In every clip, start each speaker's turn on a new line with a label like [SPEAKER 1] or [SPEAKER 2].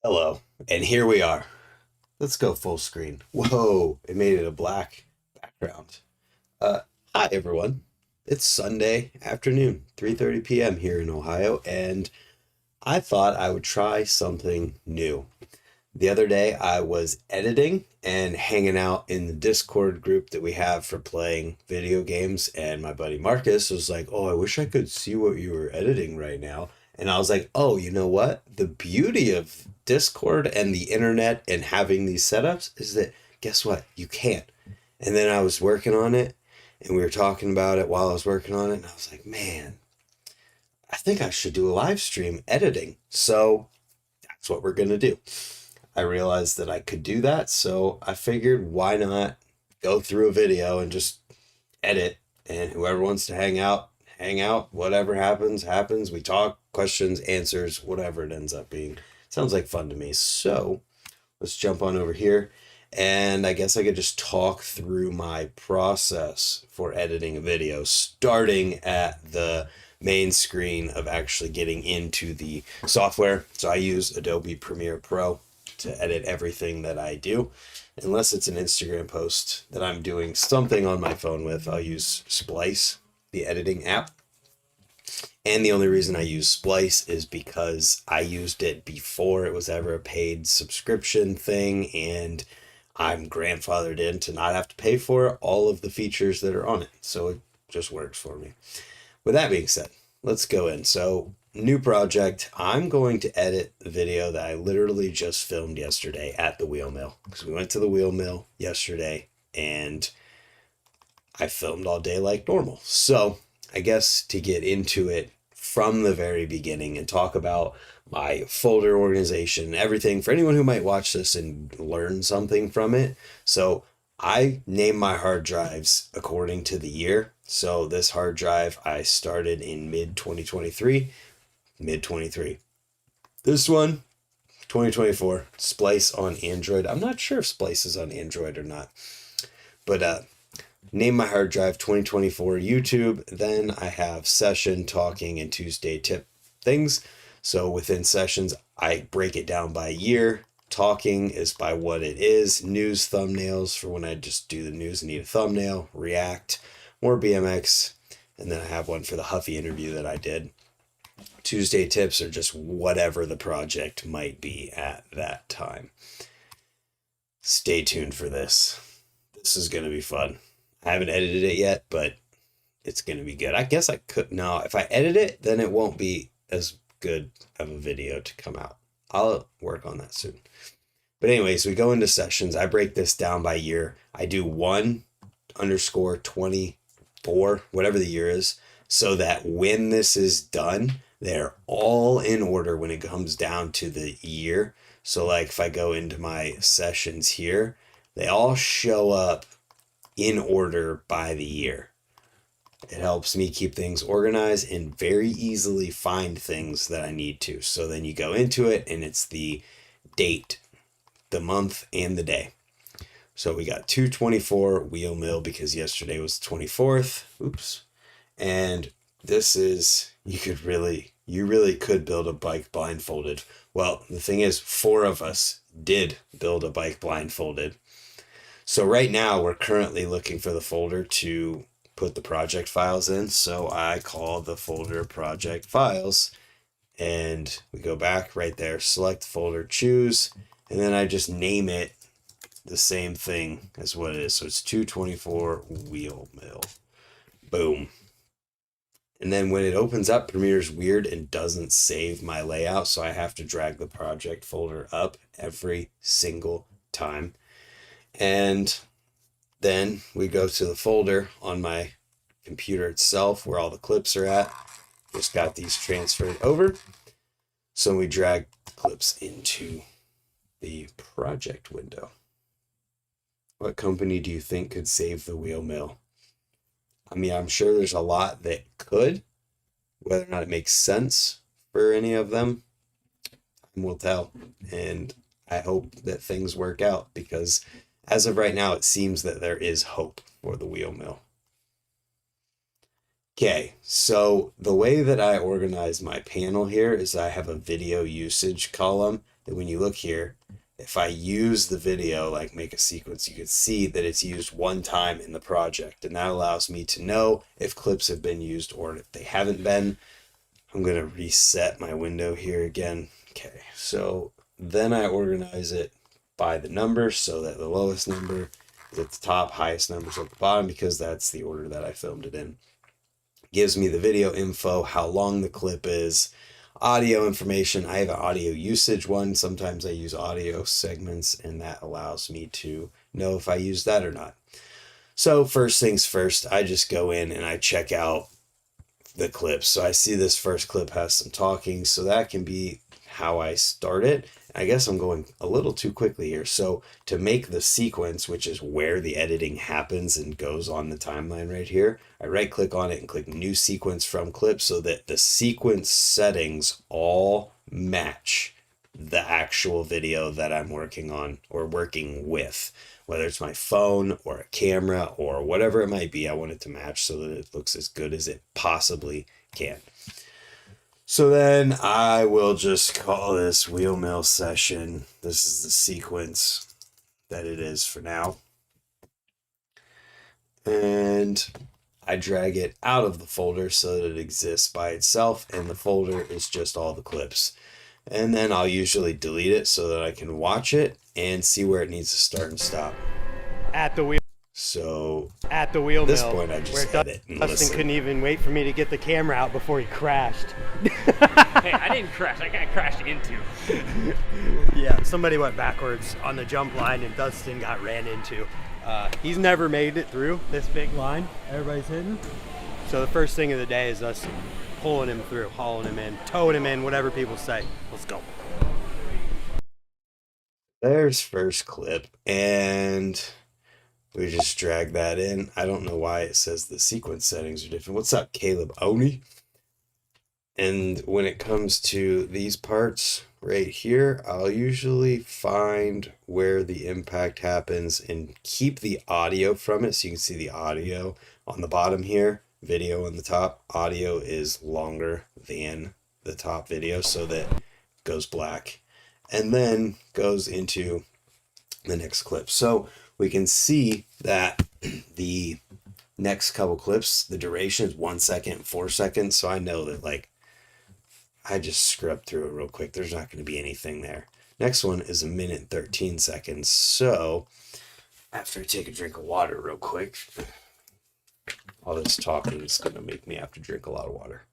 [SPEAKER 1] Hello, and here we are. Let's go full screen. Whoa, it made it a black background. Uh, Hi everyone. It's Sunday afternoon, 3:30 p.m. here in Ohio, and I thought I would try something new. The other day I was editing and hanging out in the Discord group that we have for playing video games, and my buddy Marcus was like, "Oh, I wish I could see what you were editing right now." And I was like, "Oh, you know what? The beauty of Discord and the internet and having these setups is that guess what? You can't." And then I was working on it and we were talking about it while I was working on it, and I was like, "Man, I think I should do a live stream editing." So that's what we're gonna do. I realized that I could do that, so I figured why not go through a video and just edit, and whoever wants to hang out, whatever happens, happens. We talk, questions, answers, whatever it ends up being. Sounds like fun to me. So let's jump on over here. And I guess I could just talk through my process for editing a video, starting at the main screen of actually getting into the software. So I use Adobe Premiere Pro to edit everything that I do. Unless it's an Instagram post that I'm doing something on my phone with, I'll use Splice, the editing app. And the only reason I use Splice is because I used it before it was ever a paid subscription thing, and I'm grandfathered in to not have to pay for all of the features that are on it. So it just works for me. With that being said, let's go in. So, new project. I'm going to edit the video that I literally just filmed yesterday at the wheel mill. Because we went to the wheel mill yesterday and I filmed all day like normal. So, I guess to get into it from the very beginning and talk about my folder organization, everything for anyone who might watch this and learn something from it. So, I name my hard drives according to the year. So this hard drive I started in mid 2023, mid 23. This one, 2024, Splice on Android. I'm not sure if Splice is on Android or not. But name my hard drive 2024 YouTube. Then I have session, talking, and Tuesday tip things. So within sessions, I break it down by year. Talking is by what it is. News thumbnails for when I just do the news and need a thumbnail. React, more BMX. And then I have one for the Huffy interview that I did. Tuesday tips are just whatever the project might be at that time. Stay tuned for this. This is going to be fun. I haven't edited it yet, but it's going to be good. I guess I could. No, if I edit it, then it won't be as good of a video to come out. I'll work on that soon. But anyways, we go into sessions. I break this down by year. I do 1_24, whatever the year is, so that when this is done, they're all in order when it comes down to the year. So like if I go into my sessions here, they all show up in order by the year. It helps me keep things organized and very easily find things that I need to. So then you go into it and it's the date, the month, and the day. So we got 224 wheel mill because yesterday was the 24th. Oops. And this is, you really could build a bike blindfolded. Well, the thing is, 4 of us did build a bike blindfolded. So right now we're currently looking for the folder to put the project files in. So I call the folder project files, and we go back right there, select folder, choose, and then I just name it the same thing as what it is. So it's 224 wheel mill. Boom. And then when it opens up, Premiere's weird and doesn't save my layout, so I have to drag the project folder up every single time. And then we go to the folder on my computer itself where all the clips are at. Just got these transferred over. So we drag the clips into the project window. What company do you think could save the wheel mill? I mean, I'm sure there's a lot that could. Whether or not it makes sense for any of them, time will tell. And I hope that things work out because as of right now, it seems that there is hope for the wheel mill. Okay, so the way that I organize my panel here is I have a video usage column that when you look here, if I use the video, like make a sequence, you can see that it's used one time in the project. And that allows me to know if clips have been used or if they haven't been. I'm going to reset my window here again. Okay, so then I organize it by the number so that the lowest number is at the top, highest number's at the bottom, because that's the order that I filmed it in. Gives me the video info, how long the clip is, audio information. I have an audio usage one. Sometimes I use audio segments, and that allows me to know if I use that or not. So first things first, I just go in and I check out the clips. So I see this first clip has some talking, so that can be how I start it. I guess I'm going a little too quickly here. So to make the sequence, which is where the editing happens and goes on the timeline right here, I right click on it and click new sequence from clip so that the sequence settings all match the actual video that I'm working on or working with. Whether it's my phone or a camera or whatever it might be, I want it to match so that it looks as good as it possibly can. So then I will just call this wheel mill session. This is the sequence that it is for now. And I drag it out of the folder so that it exists by itself, and the folder is just all the clips. And then I'll usually delete it so that I can watch it and see where it needs to start and stop.
[SPEAKER 2] At the wheel.
[SPEAKER 1] So
[SPEAKER 2] at the wheel
[SPEAKER 1] at this
[SPEAKER 2] mill,
[SPEAKER 1] point, I just edit and
[SPEAKER 2] Dustin
[SPEAKER 1] listen.
[SPEAKER 2] couldn't even wait for me to get the camera out before he crashed.
[SPEAKER 3] Hey, I didn't crash. I got crashed into.
[SPEAKER 2] Yeah, somebody went backwards on the jump line and Dustin got ran into. He's never made it through this big line everybody's hitting. So the first thing of the day is us pulling him through, hauling him in, towing him in, whatever people say. Let's go.
[SPEAKER 1] There's first clip, and we just drag that in. I don't know why it says the sequence settings are different. What's up, Caleb Oni? And when it comes to these parts right here, I'll usually find where the impact happens and keep the audio from it. So you can see the audio on the bottom here, video on the top. Audio is longer than the top video so that it goes black and then goes into the next clip. So we can see that the next couple clips, the duration is 1 second, 4 seconds. So I know that, like, I just scrubbed through it real quick. There's not going to be anything there. Next one is 1 minute 13 seconds. So after I take a drink of water real quick, all this talking is going to make me have to drink a lot of water.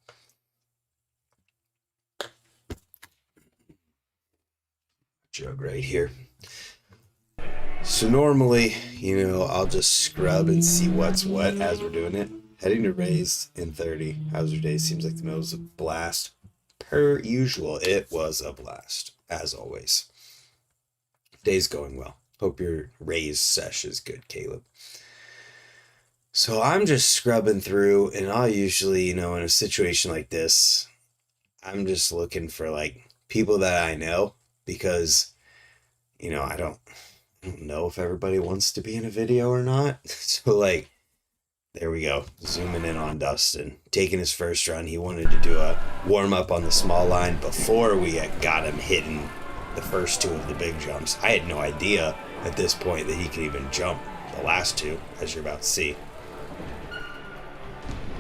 [SPEAKER 1] Jug right here. So normally, I'll just scrub and see what's what as we're doing it. Heading to raised in 30. How's your day? Seems like the middle was a blast. Per usual, it was a blast, as always. Day's going well. Hope your raised sesh is good, Caleb. So I'm just scrubbing through, and I'll usually, in a situation like this, I'm just looking for, like, people that I know, because, I don't know if everybody wants to be in a video or not. So, like, there we go. Zooming in on Dustin. Taking his first run. He wanted to do a warm-up on the small line before we got him hitting the first two of the big jumps. I had no idea at this point that he could even jump the last two, as you're about to see.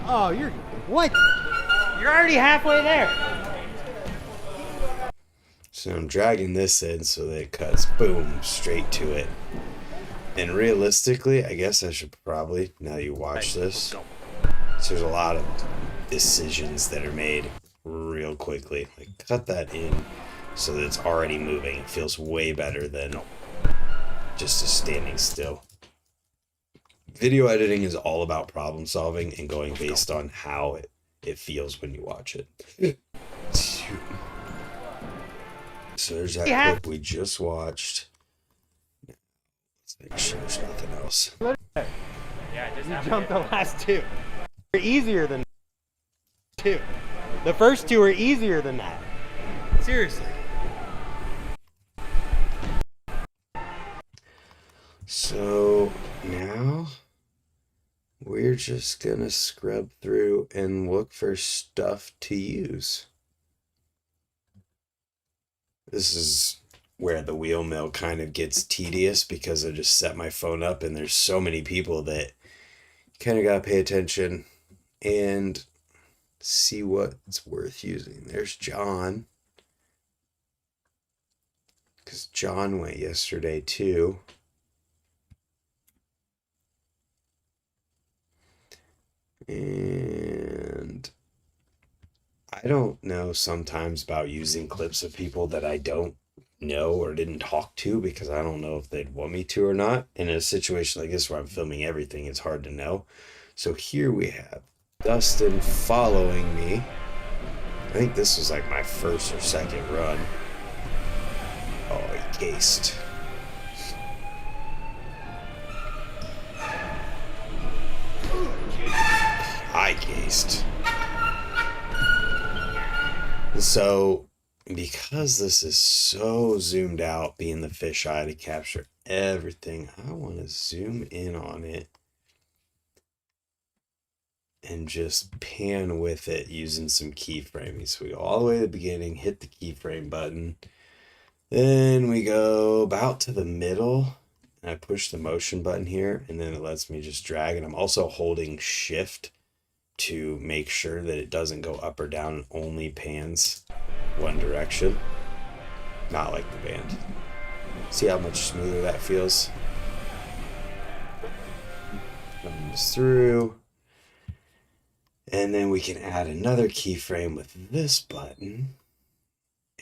[SPEAKER 2] Oh, what? You're already halfway there.
[SPEAKER 1] So I'm dragging this in so that it cuts, boom, straight to it. And realistically, I guess I should probably, now that you watch this, so there's a lot of decisions that are made real quickly. Like, cut that in so that it's already moving. It feels way better than just standing still. Video editing is all about problem solving and going based on how it feels when you watch it. So there's that clip we just watched. Make sure there's nothing else.
[SPEAKER 2] Yeah, just you jumped the last two. They're easier than two. The first two are easier than that. Seriously.
[SPEAKER 1] So now we're just gonna scrub through and look for stuff to use. This is where the wheel mill kind of gets tedious because I just set my phone up and there's so many people that kind of got to pay attention and see what's worth using. There's John. Because John went yesterday too. And I don't know sometimes about using clips of people that I don't know or didn't talk to because I don't know if they'd want me to or not. In a situation like this where I'm filming everything, it's hard to know. So here we have Dustin following me. I think this was like my first or second run. Oh, he cased. I cased. So, because this is so zoomed out, being the fisheye to capture everything, I want to zoom in on it and just pan with it using some keyframing. So we go all the way to the beginning, hit the keyframe button, then we go about to the middle, and I push the motion button here, and then it lets me just drag, and I'm also holding shift to make sure that it doesn't go up or down and only pans one direction, not like the band. See how much smoother that feels? Comes through, and then we can add another keyframe with this button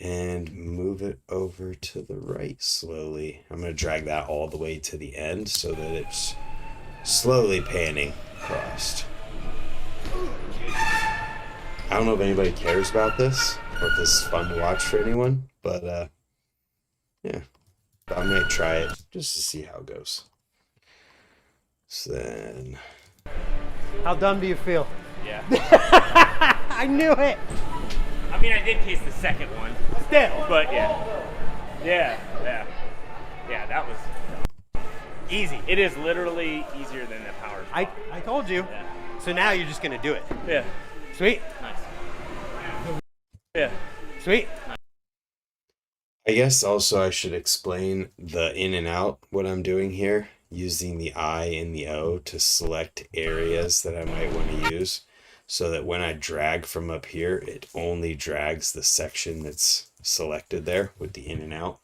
[SPEAKER 1] and move it over to the right slowly. I'm going to drag that all the way to the end so that it's slowly panning across. I don't know if anybody cares about this or if this is fun to watch for anyone, but yeah, I might try it just to see how it goes. So then,
[SPEAKER 2] How dumb do you feel?
[SPEAKER 3] Yeah.
[SPEAKER 2] I knew it.
[SPEAKER 3] I mean, I did case the second one.
[SPEAKER 2] Still.
[SPEAKER 3] But yeah. Yeah. That was
[SPEAKER 2] Easy.
[SPEAKER 3] It is literally easier than the power.
[SPEAKER 2] I told you.
[SPEAKER 3] Yeah.
[SPEAKER 2] So now you're just gonna do it.
[SPEAKER 3] Yeah.
[SPEAKER 2] Sweet.
[SPEAKER 3] Nice. Yeah.
[SPEAKER 2] Sweet.
[SPEAKER 1] I guess also I should explain the in and out, what I'm doing here, using the I and the O to select areas that I might want to use, so that when I drag from up here, it only drags the section that's selected there with the in and out.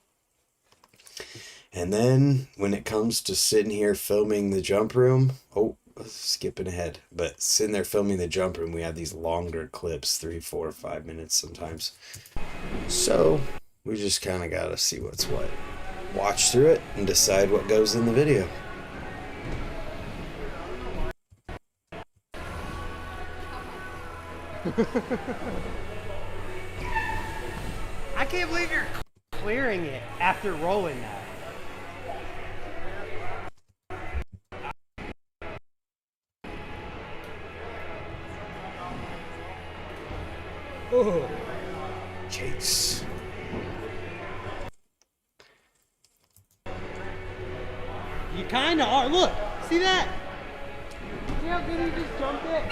[SPEAKER 1] And then when it comes to sitting here filming the jump room, skipping ahead, but sitting there filming the jump room, we have these longer clips, 3, 4, 5 minutes sometimes. So we just kind of got to see what's what. Watch through it and decide what goes in the video.
[SPEAKER 2] I can't believe you're clearing it after rolling that. Oh.
[SPEAKER 1] Chase.
[SPEAKER 2] You kinda are. Look, see that? See how good he just jumped it?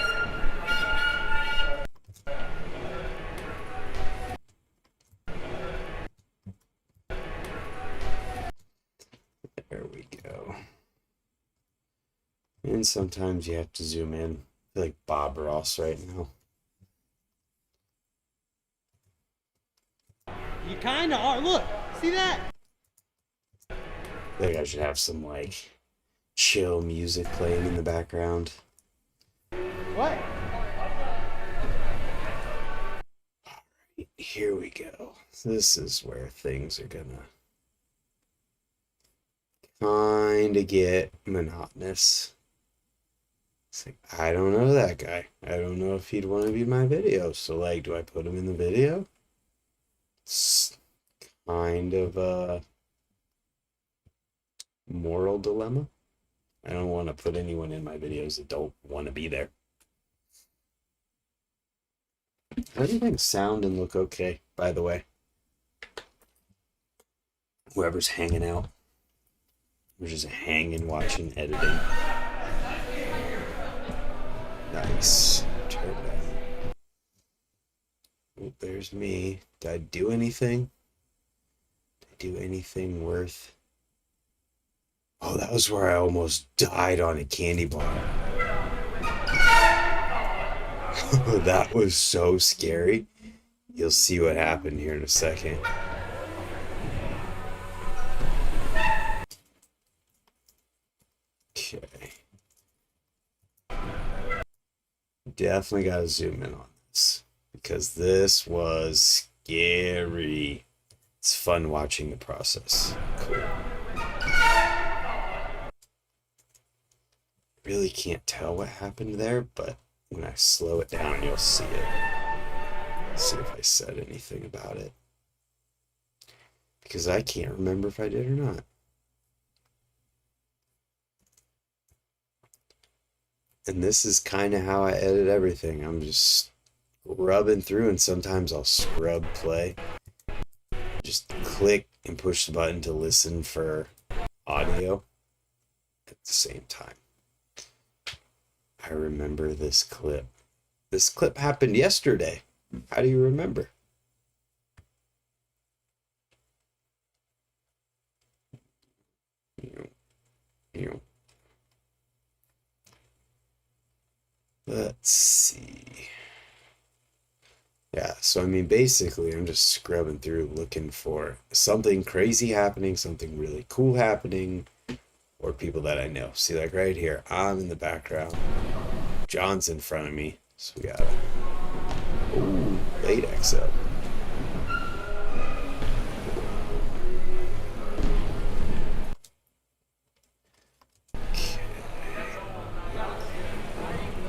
[SPEAKER 1] There we go. And sometimes you have to zoom in. I feel like Bob Ross right now.
[SPEAKER 2] You kinda are. Look, see that?
[SPEAKER 1] I think I should have some like chill music playing in the background.
[SPEAKER 2] What?
[SPEAKER 1] Alright, here we go. This is where things are gonna kinda get monotonous. It's like, I don't know that guy. I don't know if he'd want to be in my video. So like, do I put him in the video? It's kind of a moral dilemma. I don't want to put anyone in my videos that don't want to be there. Everything sound and look okay, by the way. Whoever's hanging out. We're just hanging, watching, editing. Nice. Turn down. Oh, there's me. Did I do anything? Did I do anything worth... Oh, that was where I almost died on a candy bar. That was so scary. You'll see what happened here in a second. Okay. Definitely gotta zoom in on this because this was scary. It's fun watching the process. Cool. Really can't tell what happened there, but when I slow it down, you'll see it. Let's see if I said anything about it. Because I can't remember if I did or not. And this is kind of how I edit everything. I'm just rubbing through, and sometimes I'll scrub play. Just click and push the button to listen for audio at the same time. I remember this clip. This clip happened yesterday. How do you remember? Let's see. Yeah, so I mean, basically, I'm just scrubbing through looking for something crazy happening, something really cool happening, or people that I know. See, like right here, I'm in the background. John's in front of me, so we got a late XO.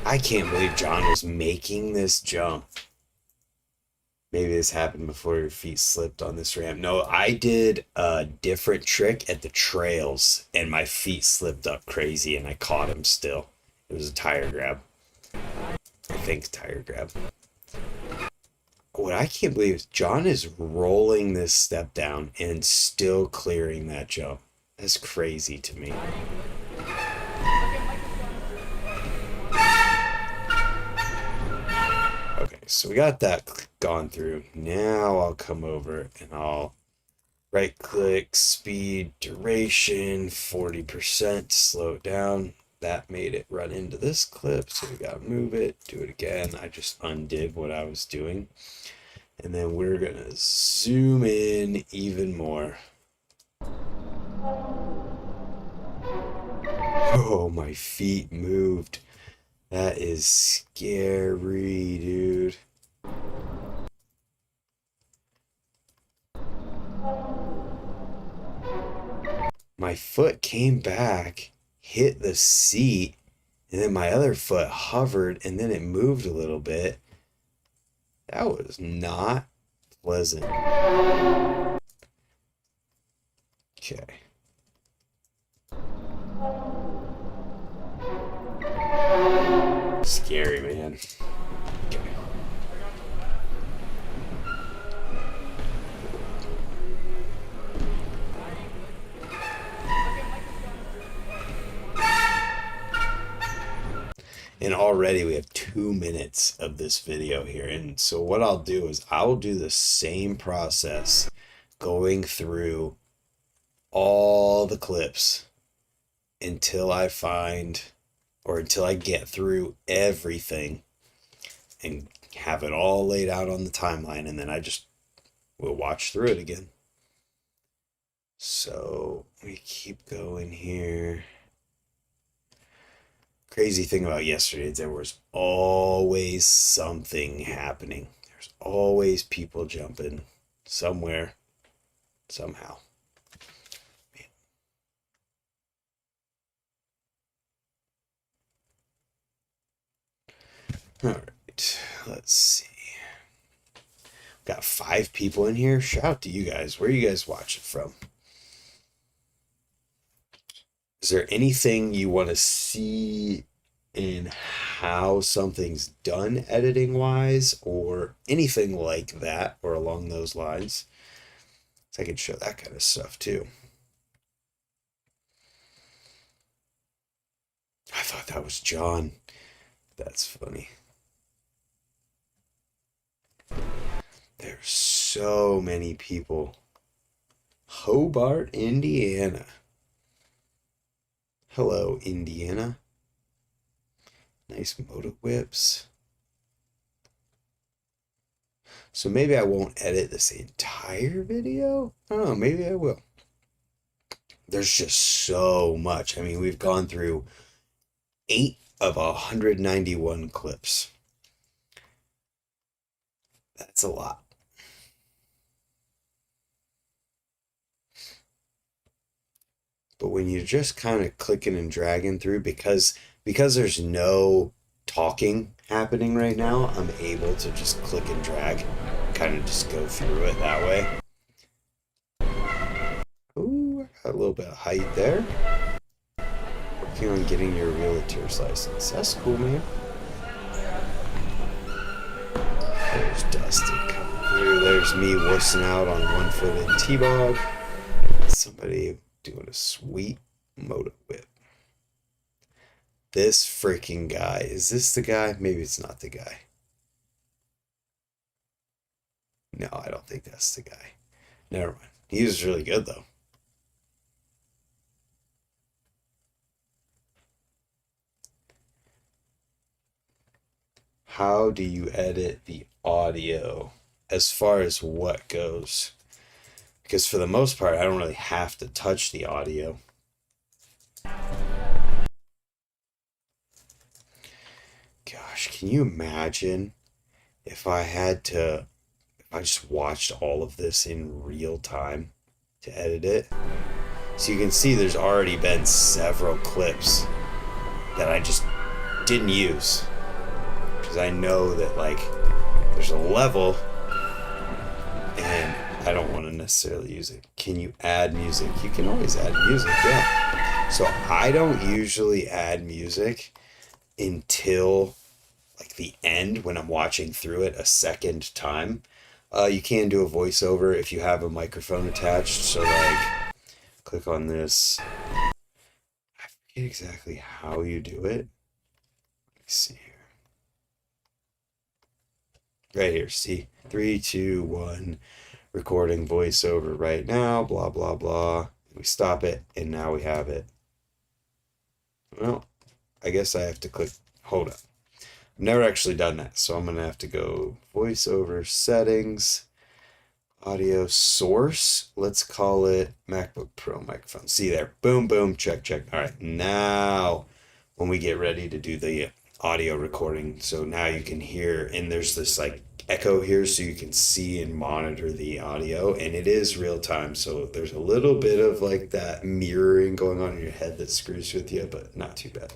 [SPEAKER 1] I can't believe John was making this jump. Maybe this happened before your feet slipped on this ramp. No, I did a different trick at the trails, and my feet slipped up crazy, and I caught him still. It was a tire grab. I think tire grab. What I can't believe is John is rolling this step down and still clearing that jump. That's crazy to me. Okay, so we got that gone through. Now I'll come over and I'll right click, speed, duration, 40%, slow it down. That made it run into this clip, so we gotta move it, do it again. I just undid what I was doing. And then we're gonna zoom in even more. Oh, my feet moved. That is scary, dude. My foot came back, hit the seat, and then my other foot hovered, and then it moved a little bit. That was not pleasant. Okay. Scary, man. Okay. And already we have 2 minutes of this video here. And so what I'll do is I will do the same process going through all the clips until I find, or until I get through everything and have it all laid out on the timeline. And then I just will watch through it again. So we keep going here. Crazy thing about yesterday is there was always something happening. There's always people jumping somewhere, somehow. All right, let's see. Got 5 people in here. Shout out to you guys. Where are you guys watching from? Is there anything you want to see in how something's done editing wise, or anything like that, or along those lines? So I can show that kind of stuff too. I thought that was John. That's funny. There's so many people Hobart, Indiana. Hello, Indiana. Nice motor whips. So maybe I won't edit this entire video. I don't know, maybe I will. There's just so much. I mean, we've gone through 8 of 191 clips. That's a lot. But when you're just kind of clicking and dragging through, because there's no talking happening right now, I'm able to just click and drag, kind of just go through it that way. Ooh, got a little bit of height there. Working on getting your realtor's license. That's cool, man. There's Dustin coming through. There's me wussing out on one-footed T-bog. Somebody doing a sweet motor whip. This freaking guy. Is this the guy? Maybe it's not the guy. No, I don't think that's the guy. Never mind. He was really good, though. How do you edit the audio as far as what goes? Because for the most part, I don't really have to touch the audio. Gosh, can you imagine if I just watched all of this in real time to edit it? So you can see there's already been several clips that I just didn't use. Because I know that, like, there's a level and I don't want to necessarily use it. Can you add music? You can always add music, yeah. So I don't usually add music until like the end when I'm watching through it a second time. You can do a voiceover if you have a microphone attached. So like, click on this. I forget exactly how you do it. Let me see here. Right here, see? 3, 2, 1. Recording voiceover right now, blah, blah, blah. We stop it, and now we have it. Well, I guess I have to click, hold up. I've never actually done that, so I'm going to have to go voiceover settings, audio source. Let's call it MacBook Pro microphone. See there, boom, boom, check, check. All right, now when we get ready to do the audio recording, so now you can hear, and there's this like echo here so you can see and monitor the audio, and it is real time, so there's a little bit of like that mirroring going on in your head that screws with you, but not too bad.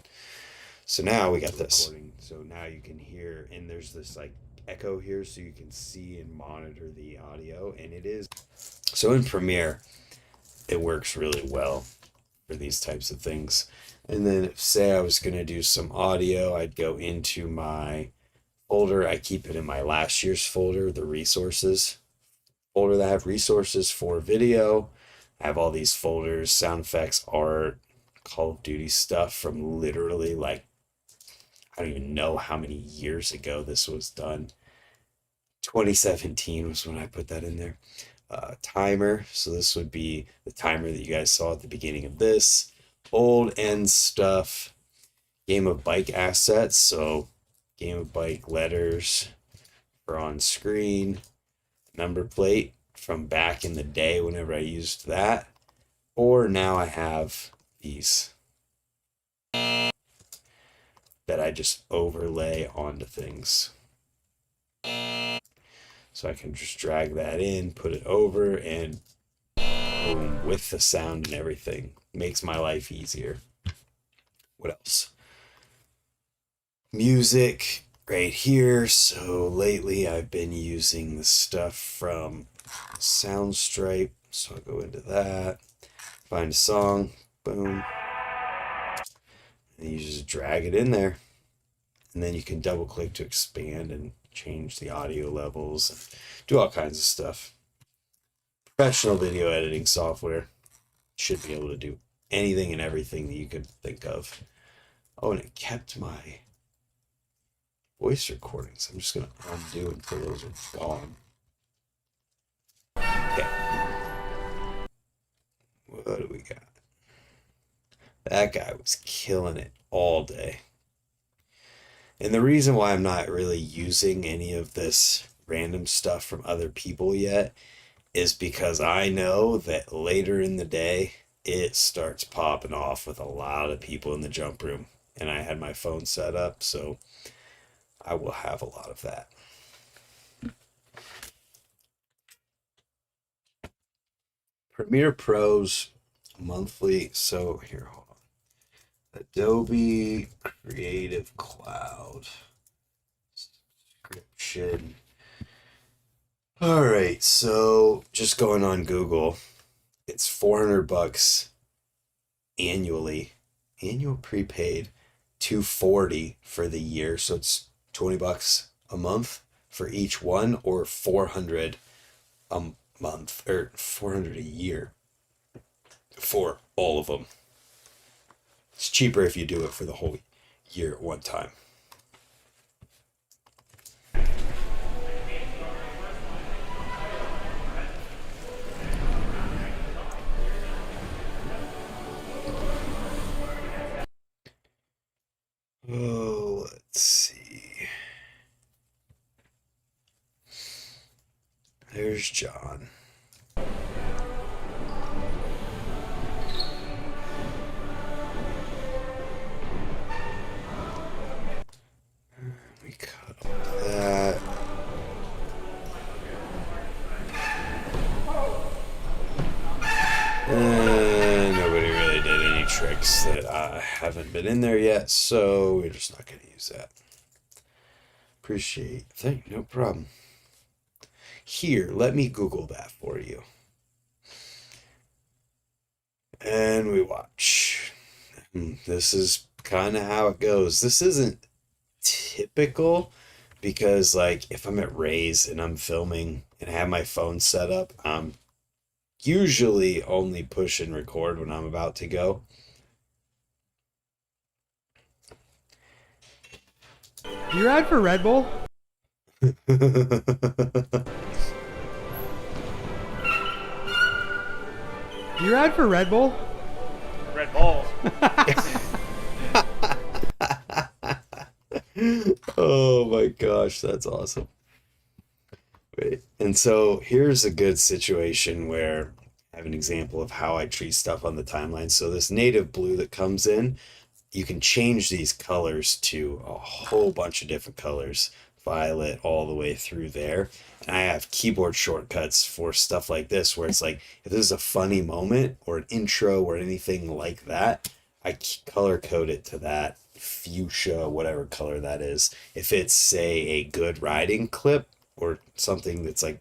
[SPEAKER 1] So now we got this, so now you can hear, and there's this like echo here so you can see and monitor the audio, and it is, so in Premiere it works really well for these types of things. And then if, say I was going to do some audio, I'd go into my folder. I keep it in my last year's folder, the resources folder that I have resources for video. I have all these folders, sound effects, art, Call of Duty stuff from literally like, I don't even know how many years ago this was done. 2017 was when I put that in there. Timer. So this would be the timer that you guys saw at the beginning of this. Old end stuff. Game of Bike assets. So Game of Bike letters are on screen. Number plate from back in the day whenever I used that. Or now I have these that I just overlay onto things. So I can just drag that in, put it over, and boom, with the sound and everything. Makes my life easier. What else? Music right here. So lately I've been using the stuff from Soundstripe. So I'll go into that, find a song, boom. And you just drag it in there. And then you can double click to expand and change the audio levels and do all kinds of stuff. Professional video editing software should be able to do anything and everything that you could think of. Oh, and it kept my voice recordings. I'm just going to undo until those are gone. Okay. do we got? That guy was killing it all day. And the reason why I'm not really using any of this random stuff from other people yet is because I know that later in the day it starts popping off with a lot of people in the jump room. And I had my phone set up, so I will have a lot of that. Premiere Pro's monthly, so here, hold on. Adobe Creative Cloud subscription. All right, so just going on Google, it's $400 annually, annual prepaid, $240 for the year, so it's $20 a month for each one, or $400 a month, or $400 a year for all of them. It's cheaper if you do it for the whole year at one time. Oh, let's see. There's John. We cut off that. Nobody really did any tricks that haven't been in there yet, so we're just not going to use that. No problem. Here, let me Google that for you. And we watch. This is kind of how it goes. This isn't typical because, like, if I'm at Ray's and I'm filming and I have my phone set up, I'm usually only push and record when I'm about to go.
[SPEAKER 2] Do you ride for Red Bull? Do you ride for Red Bull?
[SPEAKER 3] Red Bull.
[SPEAKER 1] Oh my gosh, that's awesome. Wait, and so here's a good situation where I have an example of how I treat stuff on the timeline. So this native blue that comes in, you can change these colors to a whole bunch of different colors, violet all the way through there. And I have keyboard shortcuts for stuff like this, where it's like, if this is a funny moment or an intro or anything like that, I color code it to that fuchsia, whatever color that is. If it's, say, a good riding clip or something that's like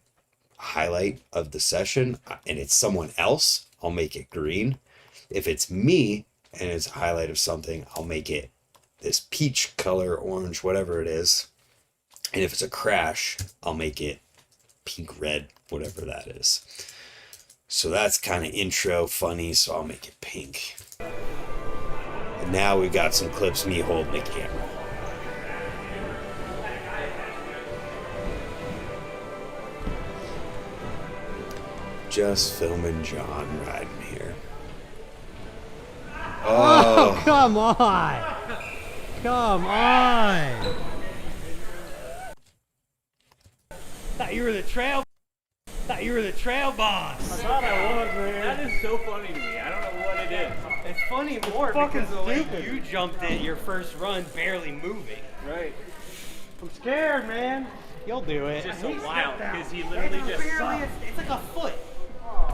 [SPEAKER 1] a highlight of the session and it's someone else, I'll make it green. If it's me and it's a highlight of something, I'll make it this peach color, orange, whatever it is. And if it's a crash, I'll make it pink, red, whatever that is. So that's kind of intro funny, so I'll make it pink. And now we've got some clips me holding a camera. Just filming John riding here.
[SPEAKER 2] Oh, come on! Come on! Thought you were the trail boss.
[SPEAKER 3] I thought I was, man. That is so funny to me. I don't know what it is.
[SPEAKER 2] It's funny more because the way you jumped it your first run, barely moving.
[SPEAKER 3] Right.
[SPEAKER 2] I'm scared, man. You'll do it.
[SPEAKER 3] It's just so wild because he literally just.
[SPEAKER 2] It's like a foot.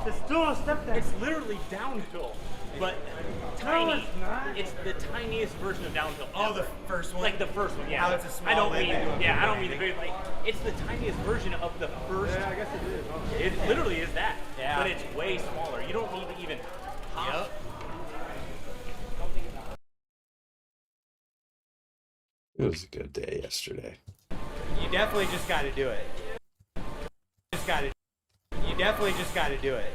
[SPEAKER 2] Just do a step down.
[SPEAKER 3] It's literally downhill, but tiny.
[SPEAKER 2] it's not.
[SPEAKER 3] It's the tiniest version of downhill.
[SPEAKER 2] Oh, the first one?
[SPEAKER 3] Like the first one, yeah.
[SPEAKER 2] How it's a small
[SPEAKER 3] I don't
[SPEAKER 2] lip
[SPEAKER 3] mean,
[SPEAKER 2] and you
[SPEAKER 3] yeah, I don't
[SPEAKER 2] do
[SPEAKER 3] mean the very, like, it's the tiniest version of the first.
[SPEAKER 2] Yeah, I guess it is. Huh?
[SPEAKER 3] It literally is that.
[SPEAKER 2] Yeah.
[SPEAKER 3] But it's way smaller. You don't need to even hop.
[SPEAKER 2] Yep.
[SPEAKER 1] It was a good day yesterday.
[SPEAKER 2] You definitely just got to do it. You definitely just got to do it.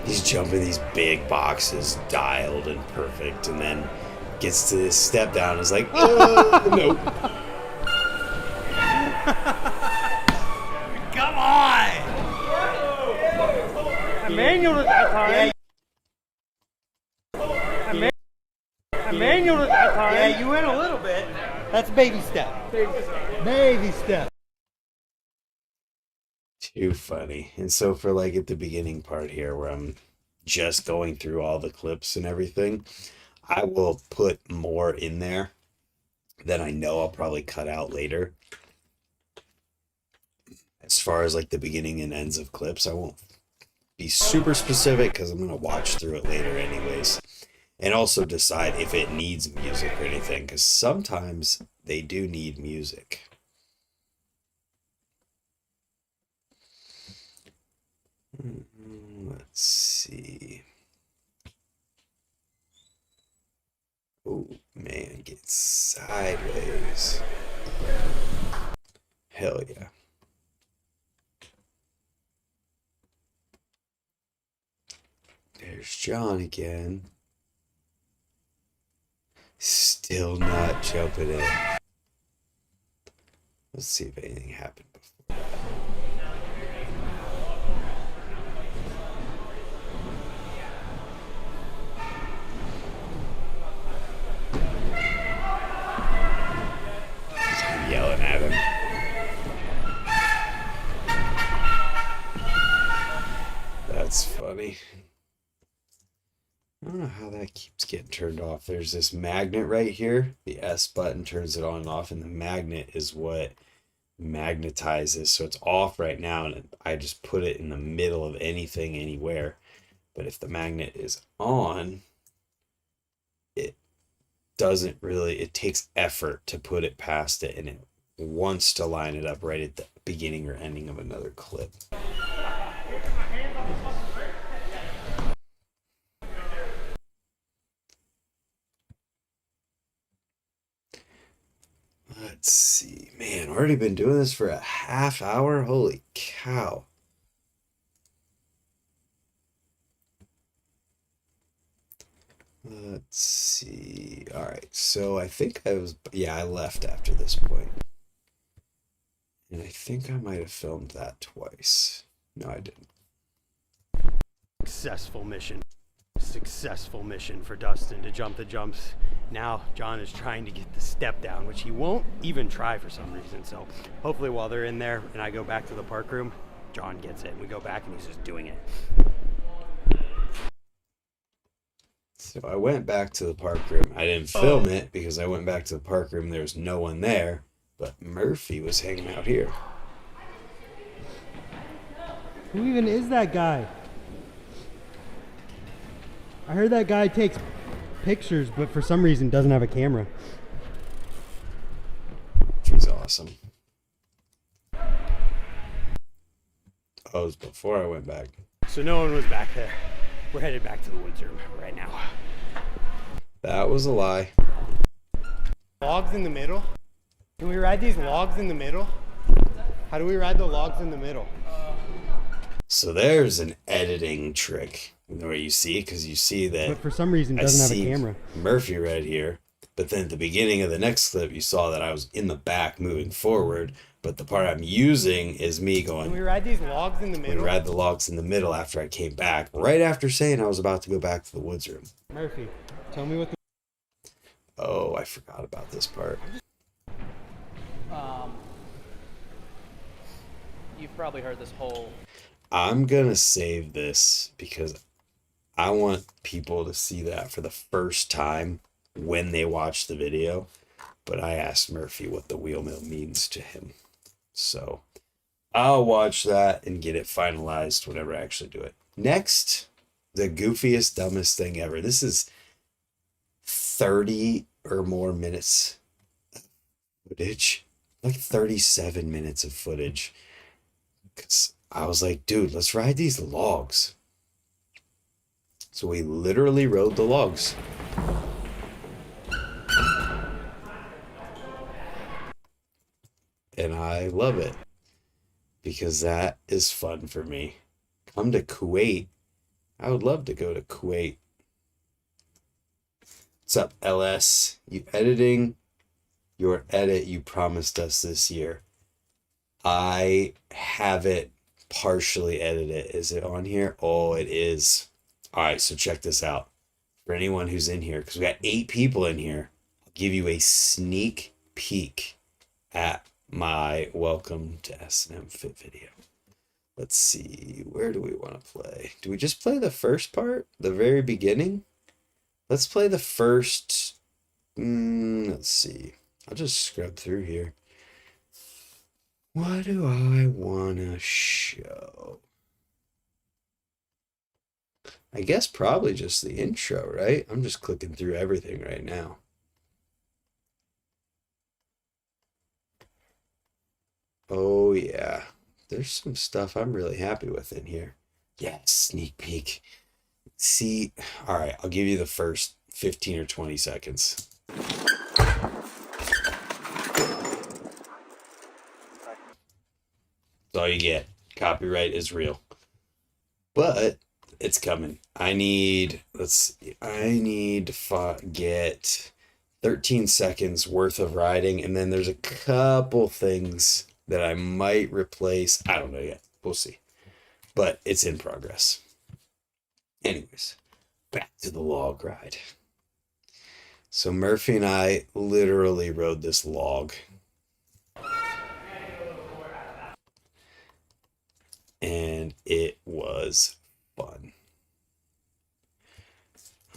[SPEAKER 1] He's jumping these big boxes, dialed and perfect, and then Gets to this step down, is like, oh, nope.
[SPEAKER 2] Come on! I manualed it that time. I manualed it that time. Yeah, you went a little bit. That's baby step. Baby step.
[SPEAKER 1] Too funny. And so for like at the beginning part here where I'm just going through all the clips and everything, I will put more in there that I know I'll probably cut out later. As far as like the beginning and ends of clips, I won't be super specific because I'm going to watch through it later anyways. And also decide if it needs music or anything, because sometimes they do need music. Let's see. Oh man, get sideways. Hell yeah. There's John again. Still not jumping in. Let's see if anything happened before. I'm yelling at him. That's funny. I don't know how that keeps getting turned off. There's this magnet right here. The S button turns it on and off, and the magnet is what magnetizes. So it's off right now, and I just put it in the middle of anything, anywhere. But if the magnet is on, it doesn't really, it takes effort to put it past it, and it wants to line it up right at the beginning or ending of another clip. Let's see. Man, already been doing this for a half hour? Holy cow. Let's see. All right. So I think I left after this point. And I think I might have filmed that twice. No, I didn't.
[SPEAKER 2] Successful mission for Dustin to jump the jumps. Now John is trying to get the step down, which he won't even try for some reason. So hopefully while they're in there and I go back to the park room, John gets it and we go back and he's just doing it.
[SPEAKER 1] So I went back to the park room. I didn't film it because I went back to the park room. There was no one there, but Murphy was hanging out here.
[SPEAKER 2] Who even is that guy? I heard that guy takes pictures, but for some reason doesn't have a camera.
[SPEAKER 1] She's awesome. Oh, it was before I went back.
[SPEAKER 2] So no one was back there. We're headed back to the woods room right now.
[SPEAKER 1] That was a lie.
[SPEAKER 2] Logs in the middle? Can we ride these logs in the middle? How do we ride the logs in the middle?
[SPEAKER 1] So there's an editing trick where you see, because you see that.
[SPEAKER 2] But for some reason doesn't have a camera.
[SPEAKER 1] Murphy right here, but then at the beginning of the next clip, you saw that I was in the back moving forward. But the part I'm using is me going.
[SPEAKER 2] Can we ride these logs in the middle?
[SPEAKER 1] We ride the logs in the middle after I came back, right after saying I was about to go back to the woods room.
[SPEAKER 2] Murphy, tell me what the.
[SPEAKER 1] Oh, I forgot about this part.
[SPEAKER 4] You've probably heard this whole.
[SPEAKER 1] I'm gonna save this because I want people to see that for the first time when they watch the video. But I asked Murphy what the wheel mill means to him. So I'll watch that and get it finalized whenever I actually do it. Next, the goofiest, dumbest thing ever. This is 30 or more minutes of footage. Like 37 minutes of footage. Because I was like, dude, let's ride these logs. So we literally rode the logs. And I love it because that is fun for me. Come to Kuwait. I would love to go to Kuwait. What's up, LS? You editing your edit you promised us this year? I have it partially edited. Is it on here? Oh, it is. All right, so check this out. For anyone who's in here, because we got 8 people in here, I'll give you a sneak peek at my welcome to S&M Fit video. Let's see, where do we want to play? Do we just play the first part, the very beginning? Let's play the first, let's see. I'll just scrub through here. What do I want to show? I guess probably just the intro, right? I'm just clicking through everything right now. Oh yeah, there's some stuff I'm really happy with in here. Yeah, sneak peek. See, all right, I'll give you the first 15 or 20 seconds. That's all you get. Copyright is real. But it's coming. I need to get 13 seconds worth of riding, and then there's a couple things that I might replace. I don't know yet. We'll see. But it's in progress. Anyways, back to the log ride. So Murphy and I literally rode this log. And it was fun.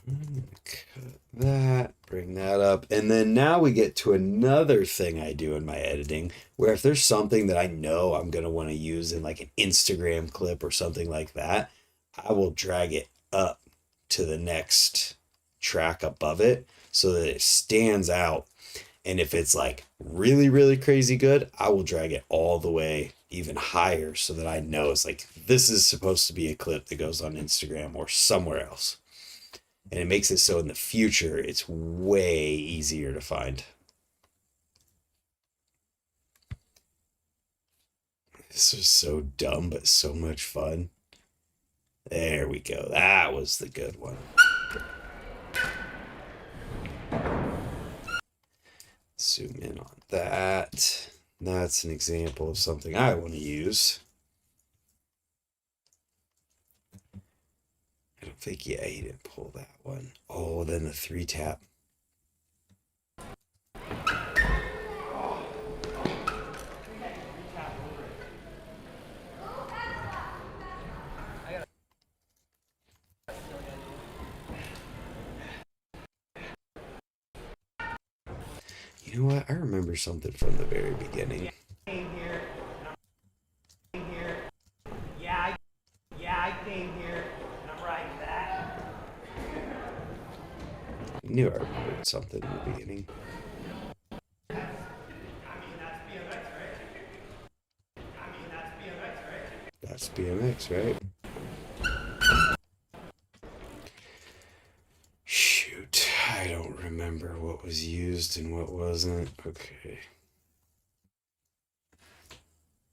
[SPEAKER 1] I'm gonna cut that, bring that up. And then now we get to another thing I do in my editing, where if there's something that I know I'm going to want to use in like an Instagram clip or something like that, I will drag it up to the next track above it so that it stands out. And if it's like really, really crazy good, I will drag it all the way even higher so that I know it's like, this is supposed to be a clip that goes on Instagram or somewhere else. And it makes it so in the future, it's way easier to find. This was so dumb, but so much fun. There we go. That was the good one. Zoom in on that. That's an example of something I want to use. I don't think, yeah, he didn't pull that one. Oh, then the 3-tap. You know what? I remember something from the very beginning.
[SPEAKER 2] I came here and I'm riding that.
[SPEAKER 1] I knew I remembered something in the beginning. That's BMX, right? Shoot, I don't remember what was used and what wasn't. Okay.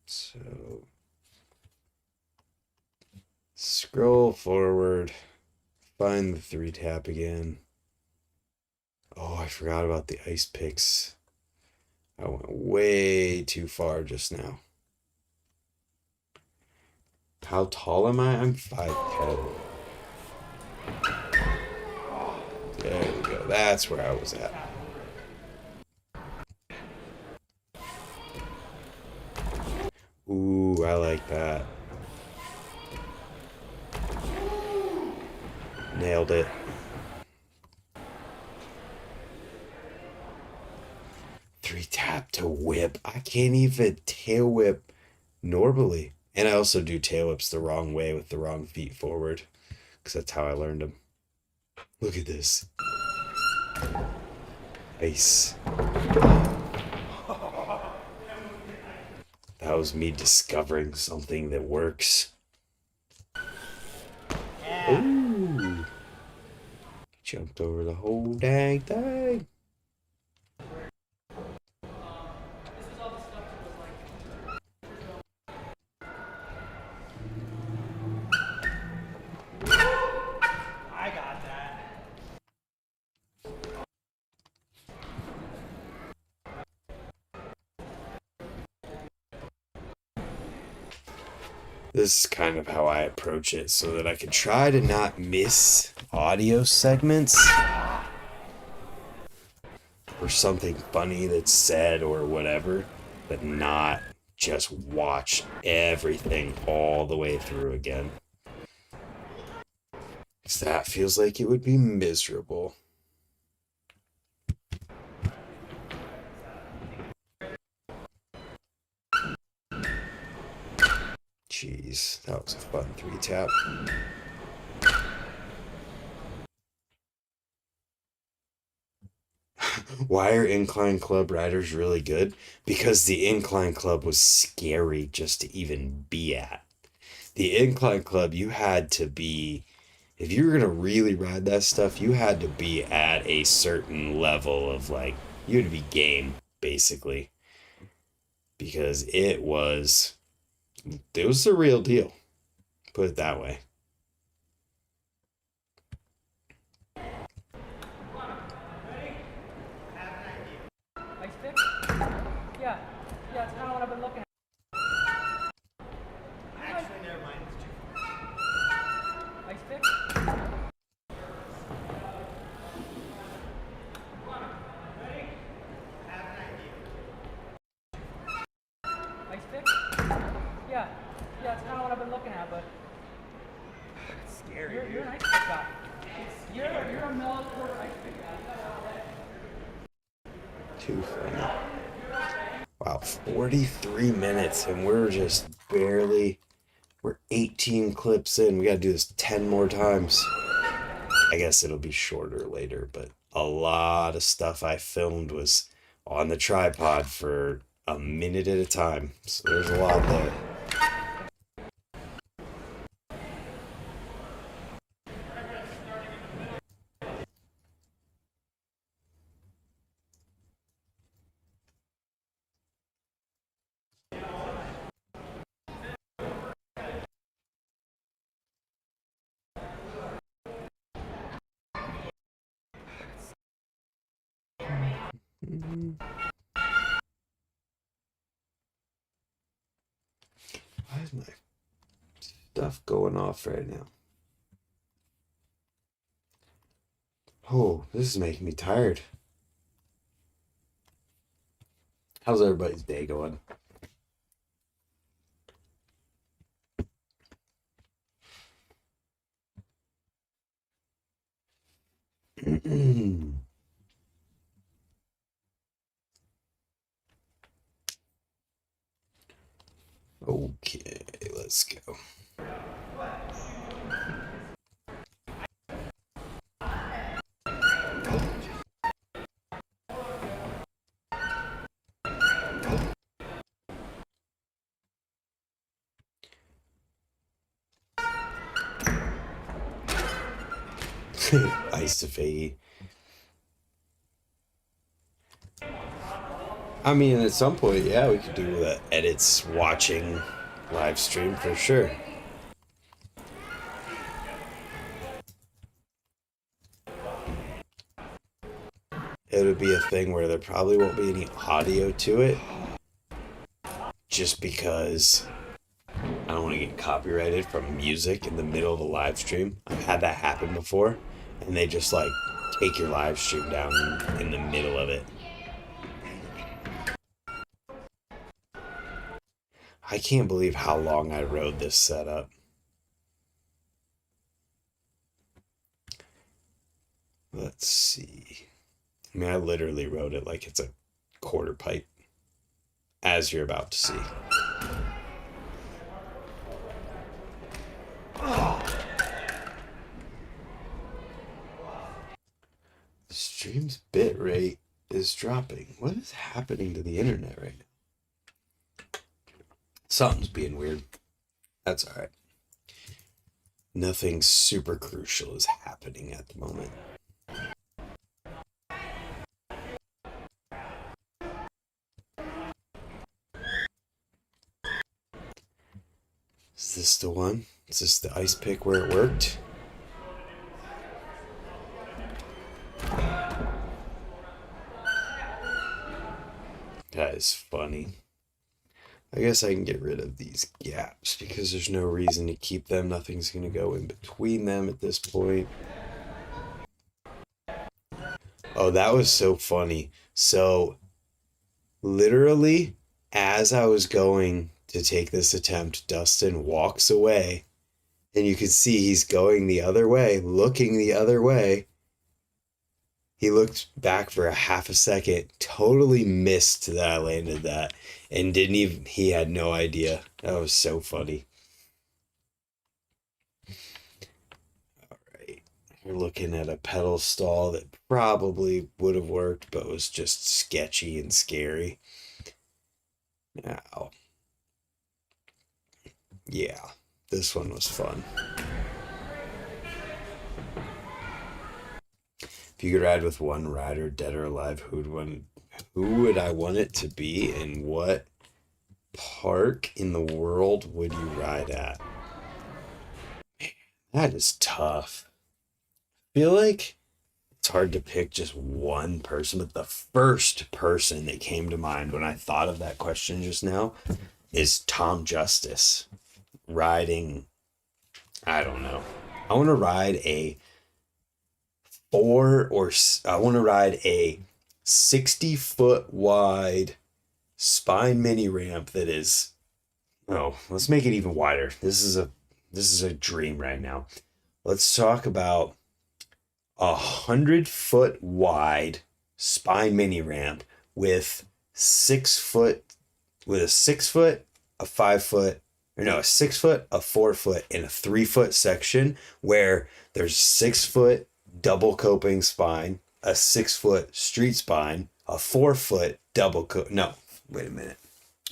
[SPEAKER 1] So, scroll forward, find the 3-tap again. Oh, I forgot about the ice picks. I went way too far just now. How tall am I? I'm 5'10". There we go. That's where I was at. Ooh, I like that. Nailed it. Three tap to whip. I can't even tail whip normally. And I also do tail whips the wrong way with the wrong feet forward, because that's how I learned them. Look at this. Nice. That was me discovering something that works. Ooh. Jumped over the whole dang thing. This is kind of how I approach it so that I can try to not miss audio segments or something funny that's said or whatever, but not just watch everything all the way through again. 'Cause that feels like it would be miserable. Jeez, that was a fun 3-tap. Why are incline club riders really good? Because the incline club was scary just to even be at. The incline club, you had to be, if you were going to really ride that stuff, you had to be at a certain level of like, you had to be game, basically. Because it was the real deal. Put it that way.
[SPEAKER 4] Ice pick? Yeah. Yeah, it's kind of what I've been looking at.
[SPEAKER 2] Actually, never mind. It's too
[SPEAKER 4] Ice pick? Ice pick? Yeah. Yeah, it's kind of what I've been looking at, but
[SPEAKER 2] scary.
[SPEAKER 4] you're an ice pick guy. You're a military ice pick guy.
[SPEAKER 1] Too funny. Wow, 43 minutes and we're just barely, we're 18 clips in. We gotta do this 10 more times. I guess it'll be shorter later, but a lot of stuff I filmed was on the tripod for a minute at a time. So there's a lot there. Why is my stuff going off right now? Oh, this is making me tired. How's everybody's day going? Okay, let's go. Ice to Faggy. I mean, at some point, yeah, we could do edits watching live stream for sure. It would be a thing where there probably won't be any audio to it, just because I don't want to get copyrighted from music in the middle of a live stream. I've had that happen before, and they just like take your live stream down in the middle of it. I can't believe how long I rode this setup. Let's see. I mean, I literally rode it like it's a quarter pipe, as you're about to see. The stream's bit rate is dropping. What is happening to the internet right now? Something's being weird. That's all right. Nothing super crucial is happening at the moment. Is this the one? Is this the ice pick where it worked? That is funny. I guess I can get rid of these gaps because there's no reason to keep them. Nothing's going to go in between them at this point. Oh, that was so funny. So, literally, as I was going to take this attempt, Dustin walks away, and you can see he's going the other way, looking the other way. He looked back for a half a second, totally missed that I landed that, and he had no idea. That was so funny. All right, we're looking at a pedal stall that probably would have worked, but was just sketchy and scary. Now, yeah, this one was fun. If you could ride with one rider, dead or alive, who would I want it to be, and what park in the world would you ride at? Man, that is tough. I feel like it's hard to pick just one person, but the first person that came to mind when I thought of that question just now is Tom Justice riding, I don't know. I want to ride a 60-foot wide spine mini ramp that is, let's make it even wider. This is a dream right now. Let's talk about 100-foot wide spine mini ramp with 6 foot, a 6 foot, a 5 foot, a 6 foot, a 4 foot, and a 3 foot section where there's 6 foot double coping spine, a 6 foot street spine, a 4 foot wait a minute.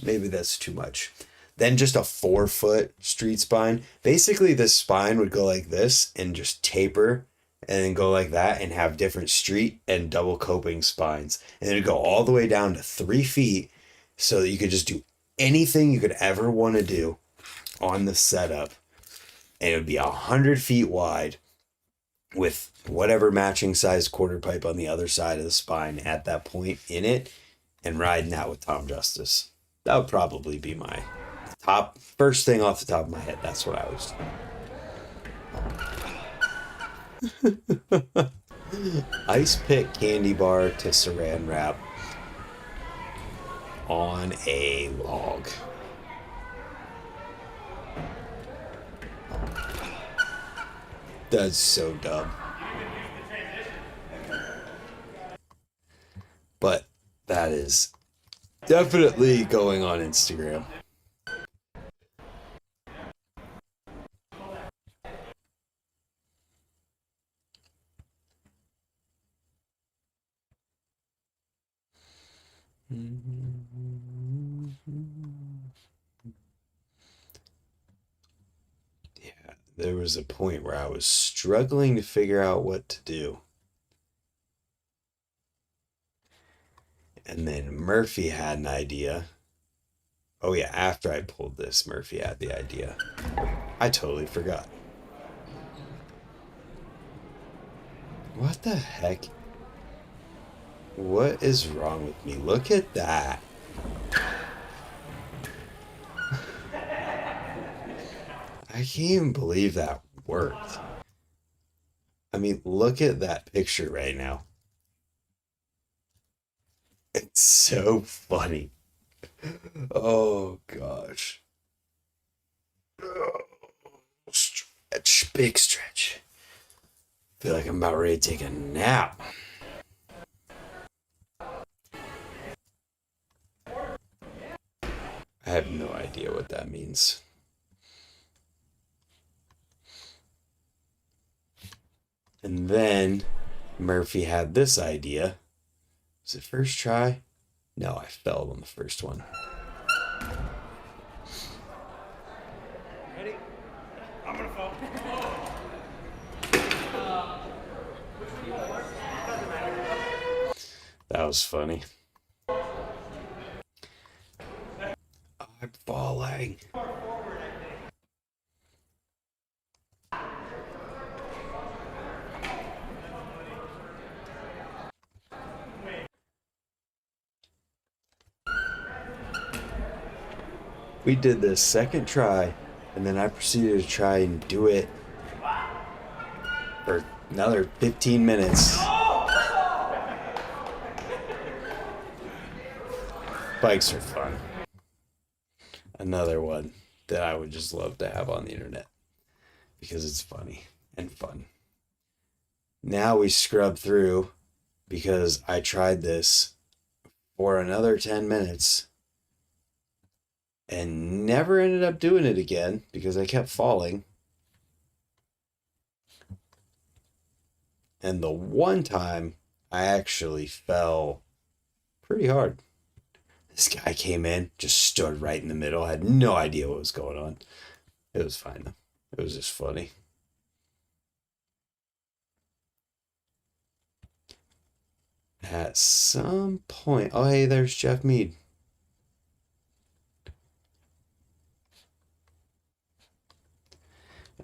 [SPEAKER 1] Maybe that's too much. Then just a 4 foot street spine. Basically, this spine would go like this and just taper and then go like that and have different street and double coping spines. And then it'd go all the way down to 3 feet so that you could just do anything you could ever want to do on the setup. And it would be 100 feet wide with whatever matching size quarter pipe on the other side of the spine at that point in it, and riding that with Tom Justice. That would probably be my first thing off the top of my head. That's what I was. Ice pick candy bar to saran wrap on a log. That's so dumb. But that is definitely going on Instagram. Yeah, there was a point where I was struggling to figure out what to do. And then Murphy had an idea. Oh yeah, after I pulled this, Murphy had the idea. I totally forgot. What the heck? What is wrong with me? Look at that. I can't even believe that worked. I mean, look at that picture right now. It's so funny. Oh gosh. Stretch, big stretch. Feel like I'm about ready to take a nap. I have no idea what that means. And then Murphy had this idea. Was it first try? No, I failed on the first one.
[SPEAKER 3] Ready? I'm gonna fall.
[SPEAKER 1] That was funny. I'm falling. We did this second try, and then I proceeded to try and do it for another 15 minutes. Bikes are fun. Another one that I would just love to have on the internet because it's funny and fun. Now we scrub through because I tried this for another 10 minutes and never ended up doing it again because I kept falling. And the one time I actually fell pretty hard. This guy came in, just stood right in the middle. I had no idea what was going on. It was fine though. It was just funny. At some point, oh hey, there's Jeff Mead.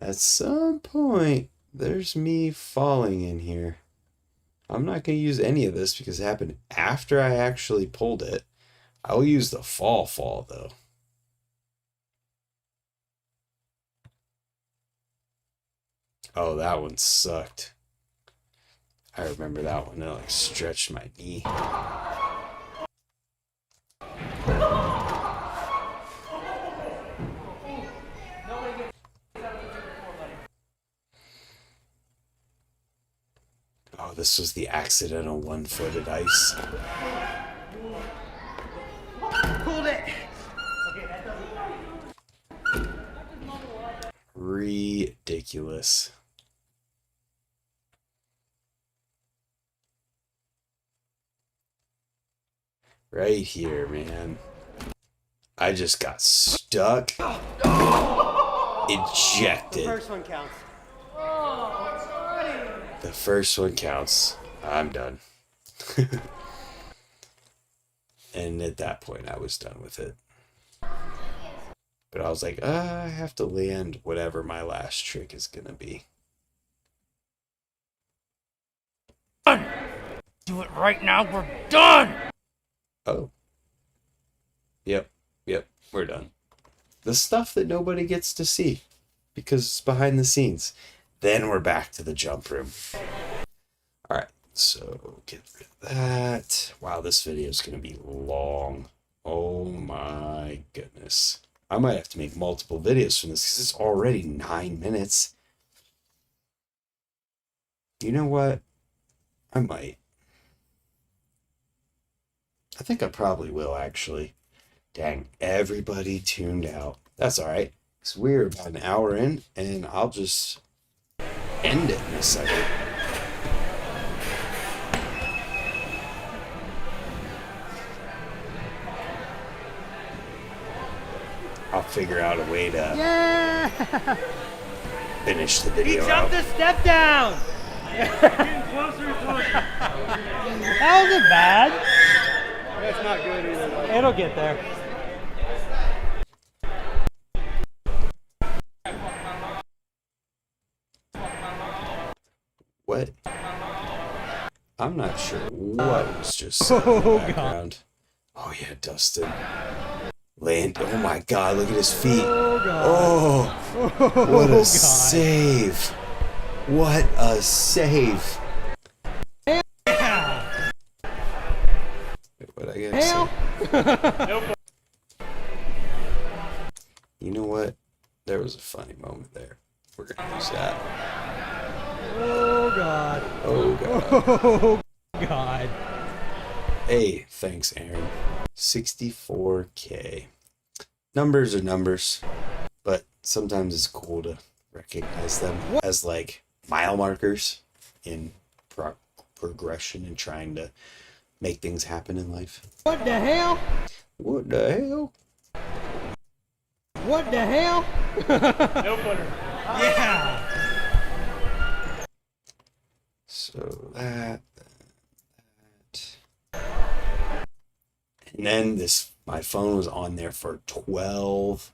[SPEAKER 1] At some point, there's me falling in here. I'm not going to use any of this because it happened after I actually pulled it. I will use the fall though. Oh, that one sucked. I remember that one. It like stretched my knee. Oh, this was the accidental one-footed ice.
[SPEAKER 2] Pulled it.
[SPEAKER 1] Ridiculous. Right here, man. I just got stuck. Ejected.
[SPEAKER 2] The first one counts.
[SPEAKER 1] The first one counts. I'm done. And at that point, I was done with it. But I was like, I have to land whatever my last trick is going to be.
[SPEAKER 4] Do it right now. We're done.
[SPEAKER 1] Oh. Yep, we're done. The stuff that nobody gets to see because it's behind the scenes. Then we're back to the jump room. Alright, so get rid of that. Wow, this video is going to be long. Oh my goodness. I might have to make multiple videos from this because it's already 9 minutes. You know what? I might. I think I probably will, actually. Dang, everybody tuned out. That's alright. Because we're about an hour in, and I'll just end it in a second. I'll figure out a way to finish the video out.
[SPEAKER 2] Jump the step down.
[SPEAKER 3] Getting closer and closer.
[SPEAKER 2] That wasn't bad. That's not good either. It'll get there.
[SPEAKER 1] What? I'm not sure what was just said in the background. Oh yeah, Dustin. Oh my god, look at his feet. Oh, what a save. What a save. Wait, what I gotta say? You know what? There was a funny moment there. We're gonna use that.
[SPEAKER 2] Oh god.
[SPEAKER 1] Oh god.
[SPEAKER 2] Oh god.
[SPEAKER 1] Hey, thanks, Aaron. 64K. Numbers are numbers, but sometimes it's cool to recognize them as like mile markers in progression and trying to make things happen in life.
[SPEAKER 2] What the hell?
[SPEAKER 1] What the hell?
[SPEAKER 2] What the hell?
[SPEAKER 3] No footer.
[SPEAKER 2] Yeah.
[SPEAKER 1] So that. And then my phone was on there for 12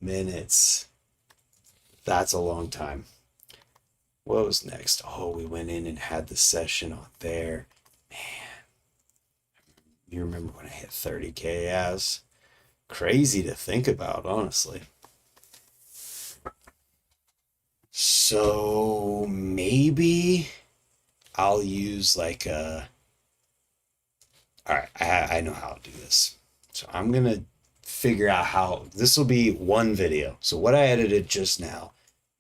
[SPEAKER 1] minutes. That's a long time. What was next? Oh, we went in and had the session on there. Man. You remember when I hit 30K as? crazy to think about, honestly. So maybe I'll use like a. All right, I know how to do this. So I'm gonna figure out how this will be one video. So what I edited just now,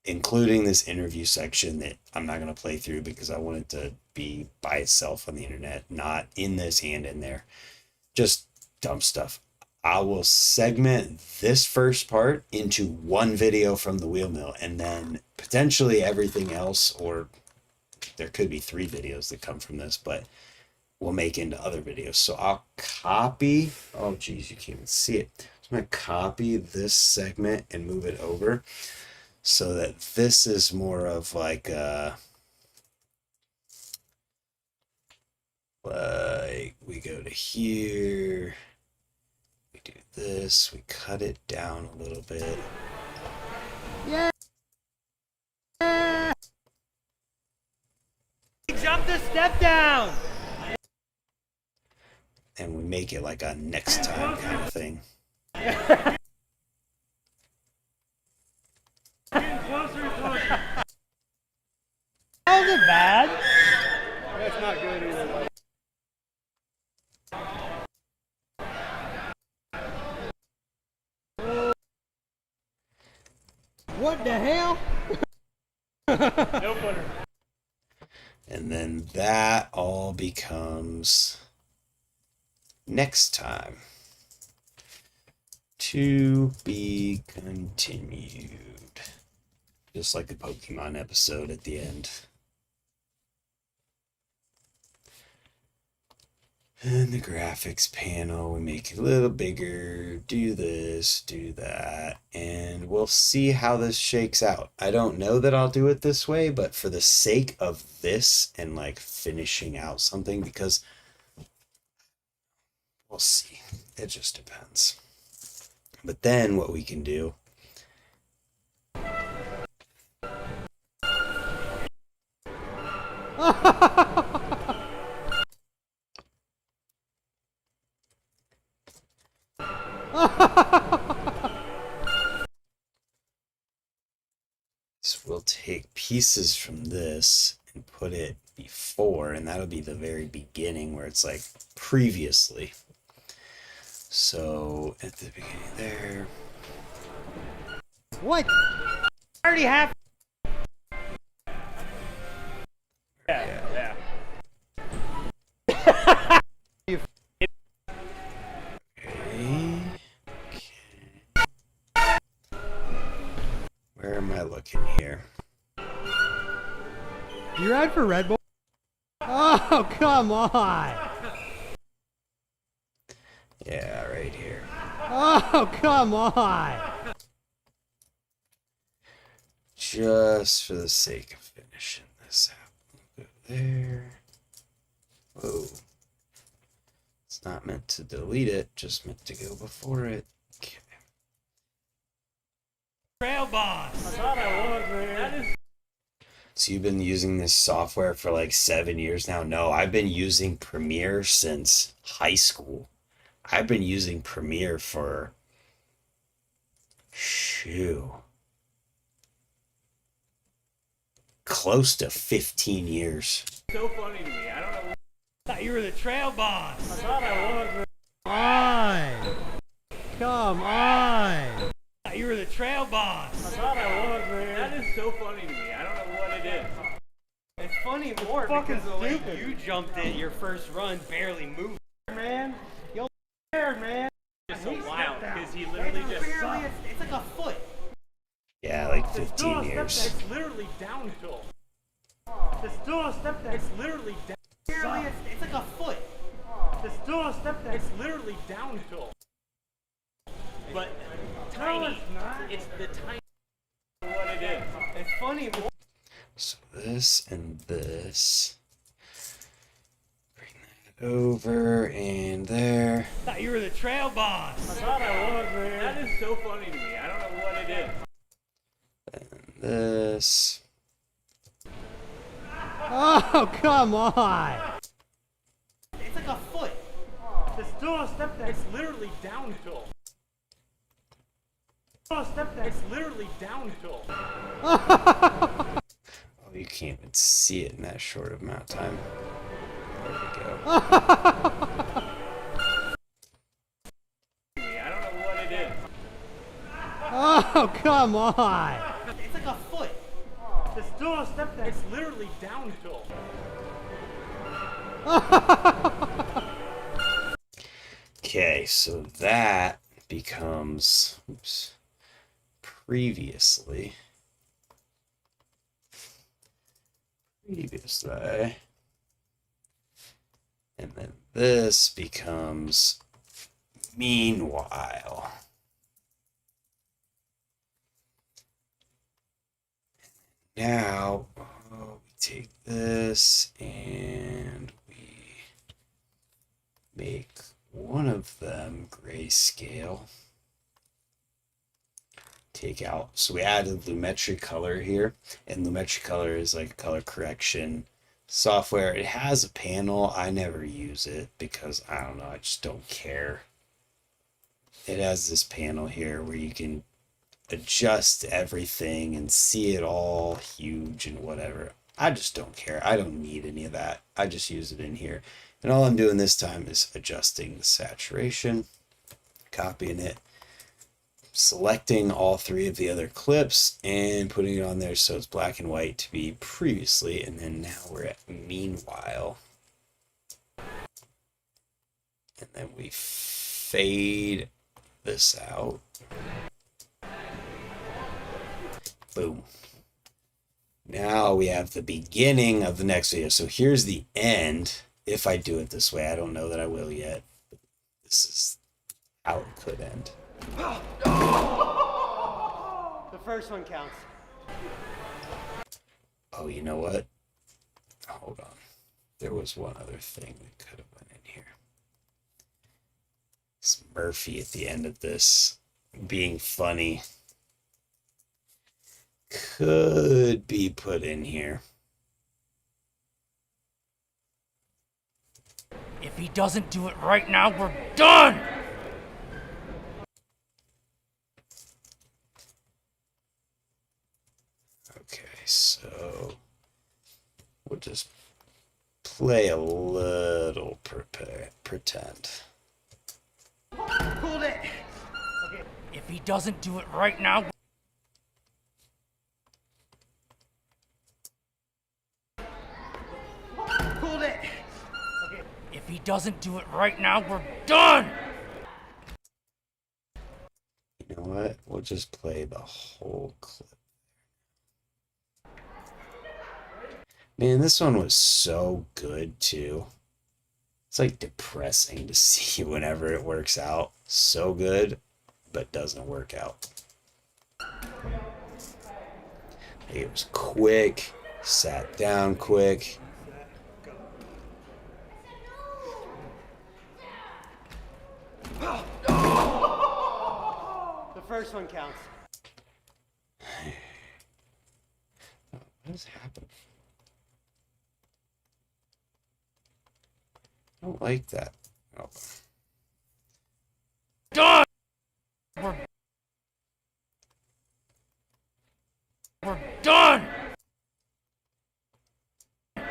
[SPEAKER 1] including this interview section that I'm not gonna play through because I want it to be by itself on the internet, not in this and in there. Just dumb stuff. I will segment this first part into one video from the wheel mill, and then potentially everything else, or there could be 3 videos that come from this, but we'll make into other videos. So I'll copy, oh geez, you can't even see it. So I'm gonna copy this segment and move it over so that this is more of like we go to here, we do this, we cut it down a little bit.
[SPEAKER 2] Jump the step down.
[SPEAKER 1] And we make it like a next time kind of thing.
[SPEAKER 2] That wasn't bad. That's not good either. What the hell?
[SPEAKER 3] No butter.
[SPEAKER 1] And then that all becomes next time. To be continued. Just like the Pokemon episode at the end. And the graphics panel, we make it a little bigger, do this, do that, and we'll see how this shakes out. I don't know that I'll do it this way, but for the sake of this and like finishing out something, because we'll see. It just depends. But then what we can do is we'll take pieces from this and put it before, and that'll be the very beginning where it's like previously. So at the beginning there.
[SPEAKER 2] What? I already have.
[SPEAKER 3] Yeah.
[SPEAKER 1] Where am I looking here?
[SPEAKER 2] You ride for Red Bull? Oh, come on.
[SPEAKER 1] Yeah, right here.
[SPEAKER 2] Oh, come on.
[SPEAKER 1] Just for the sake of finishing this out. We'll go there. Whoa. It's not meant to delete it, just meant to go before it. Okay.
[SPEAKER 2] Trail boss.
[SPEAKER 3] I thought I was, man. That is
[SPEAKER 1] So you've been using this software for like 7 years now? No, I've been using Premiere since high school. I've been using Premiere for close to 15 years.
[SPEAKER 3] so funny to me. I don't know.
[SPEAKER 2] I thought you were the trail boss.
[SPEAKER 3] I thought I was, man.
[SPEAKER 2] On. Come on. I thought you were the trail boss.
[SPEAKER 3] I thought I was, man. That is so funny to me. I don't know what it is.
[SPEAKER 2] It's funny more
[SPEAKER 3] fucking
[SPEAKER 2] because the way
[SPEAKER 3] stupid.
[SPEAKER 2] you jumped it, your first run barely moved. Man, you're scared, man.
[SPEAKER 3] It's so wild because he literally just sucked.
[SPEAKER 2] It's like a foot.
[SPEAKER 1] Yeah, like
[SPEAKER 3] Just do
[SPEAKER 1] 15
[SPEAKER 3] a step
[SPEAKER 1] years.
[SPEAKER 3] that. It's literally downhill. Just do a step that. It's literally downhill.
[SPEAKER 2] It's like a foot.
[SPEAKER 3] Just do a step that. It's literally downhill. But tiny.
[SPEAKER 2] it's not.
[SPEAKER 3] It's the tiny. What it is.
[SPEAKER 2] It's funny more.
[SPEAKER 1] So this and this. Bring that over and there.
[SPEAKER 2] I thought you were the trail boss.
[SPEAKER 3] I thought I was, man. That is so funny to me. I don't know what it is.
[SPEAKER 1] And this.
[SPEAKER 2] Oh, come on. It's like a foot.
[SPEAKER 3] Just do a step that. It's literally downhill. Oh, step that. It's literally downhill.
[SPEAKER 1] Oh, you can't even see it in that short amount of time. There we go.
[SPEAKER 3] I don't know what it is.
[SPEAKER 2] Oh, come on.
[SPEAKER 3] It's like a foot. Just don't step that. It's literally downhill.
[SPEAKER 1] Okay, so that becomes, oops, previously, and then this becomes meanwhile. Now, we take this and we make one of them grayscale. Take out, so we added lumetri color here, and lumetri color is like color correction software. It has a panel. I never use it because I don't know, I just don't care. It has this panel here where you can adjust everything and see it all huge and whatever. I just don't care. I don't need any of that. I just use it in here. And all I'm doing this time is adjusting the saturation, copying it, selecting all three of the other clips and putting it on there so it's black and white to be previously, and then now we're at meanwhile. And then we fade this out. Boom. Now we have the beginning of the next video. So here's the end. If I do it this way, I don't know that I will yet. This is how it could end.
[SPEAKER 2] The first one counts.
[SPEAKER 1] Oh, you know what? Hold on. There was one other thing that could have went in here. It's Murphy at the end of this being funny. Could be put in here.
[SPEAKER 4] If he doesn't do it right now, we're done!
[SPEAKER 1] Okay, so we'll just play a little pretend.
[SPEAKER 2] Hold it.
[SPEAKER 4] Okay. If he doesn't do it right now,
[SPEAKER 2] Hold it.
[SPEAKER 4] okay. If he doesn't do it right now, we're done!
[SPEAKER 1] You know what? We'll just play the whole clip. Man, this one was so good too. It's like depressing to see whenever it works out. So good, but doesn't work out. It was quick, sat down quick.
[SPEAKER 2] The first one counts.
[SPEAKER 1] What is happening? I don't like that. Oh.
[SPEAKER 4] Done! We're done!
[SPEAKER 1] Yeah,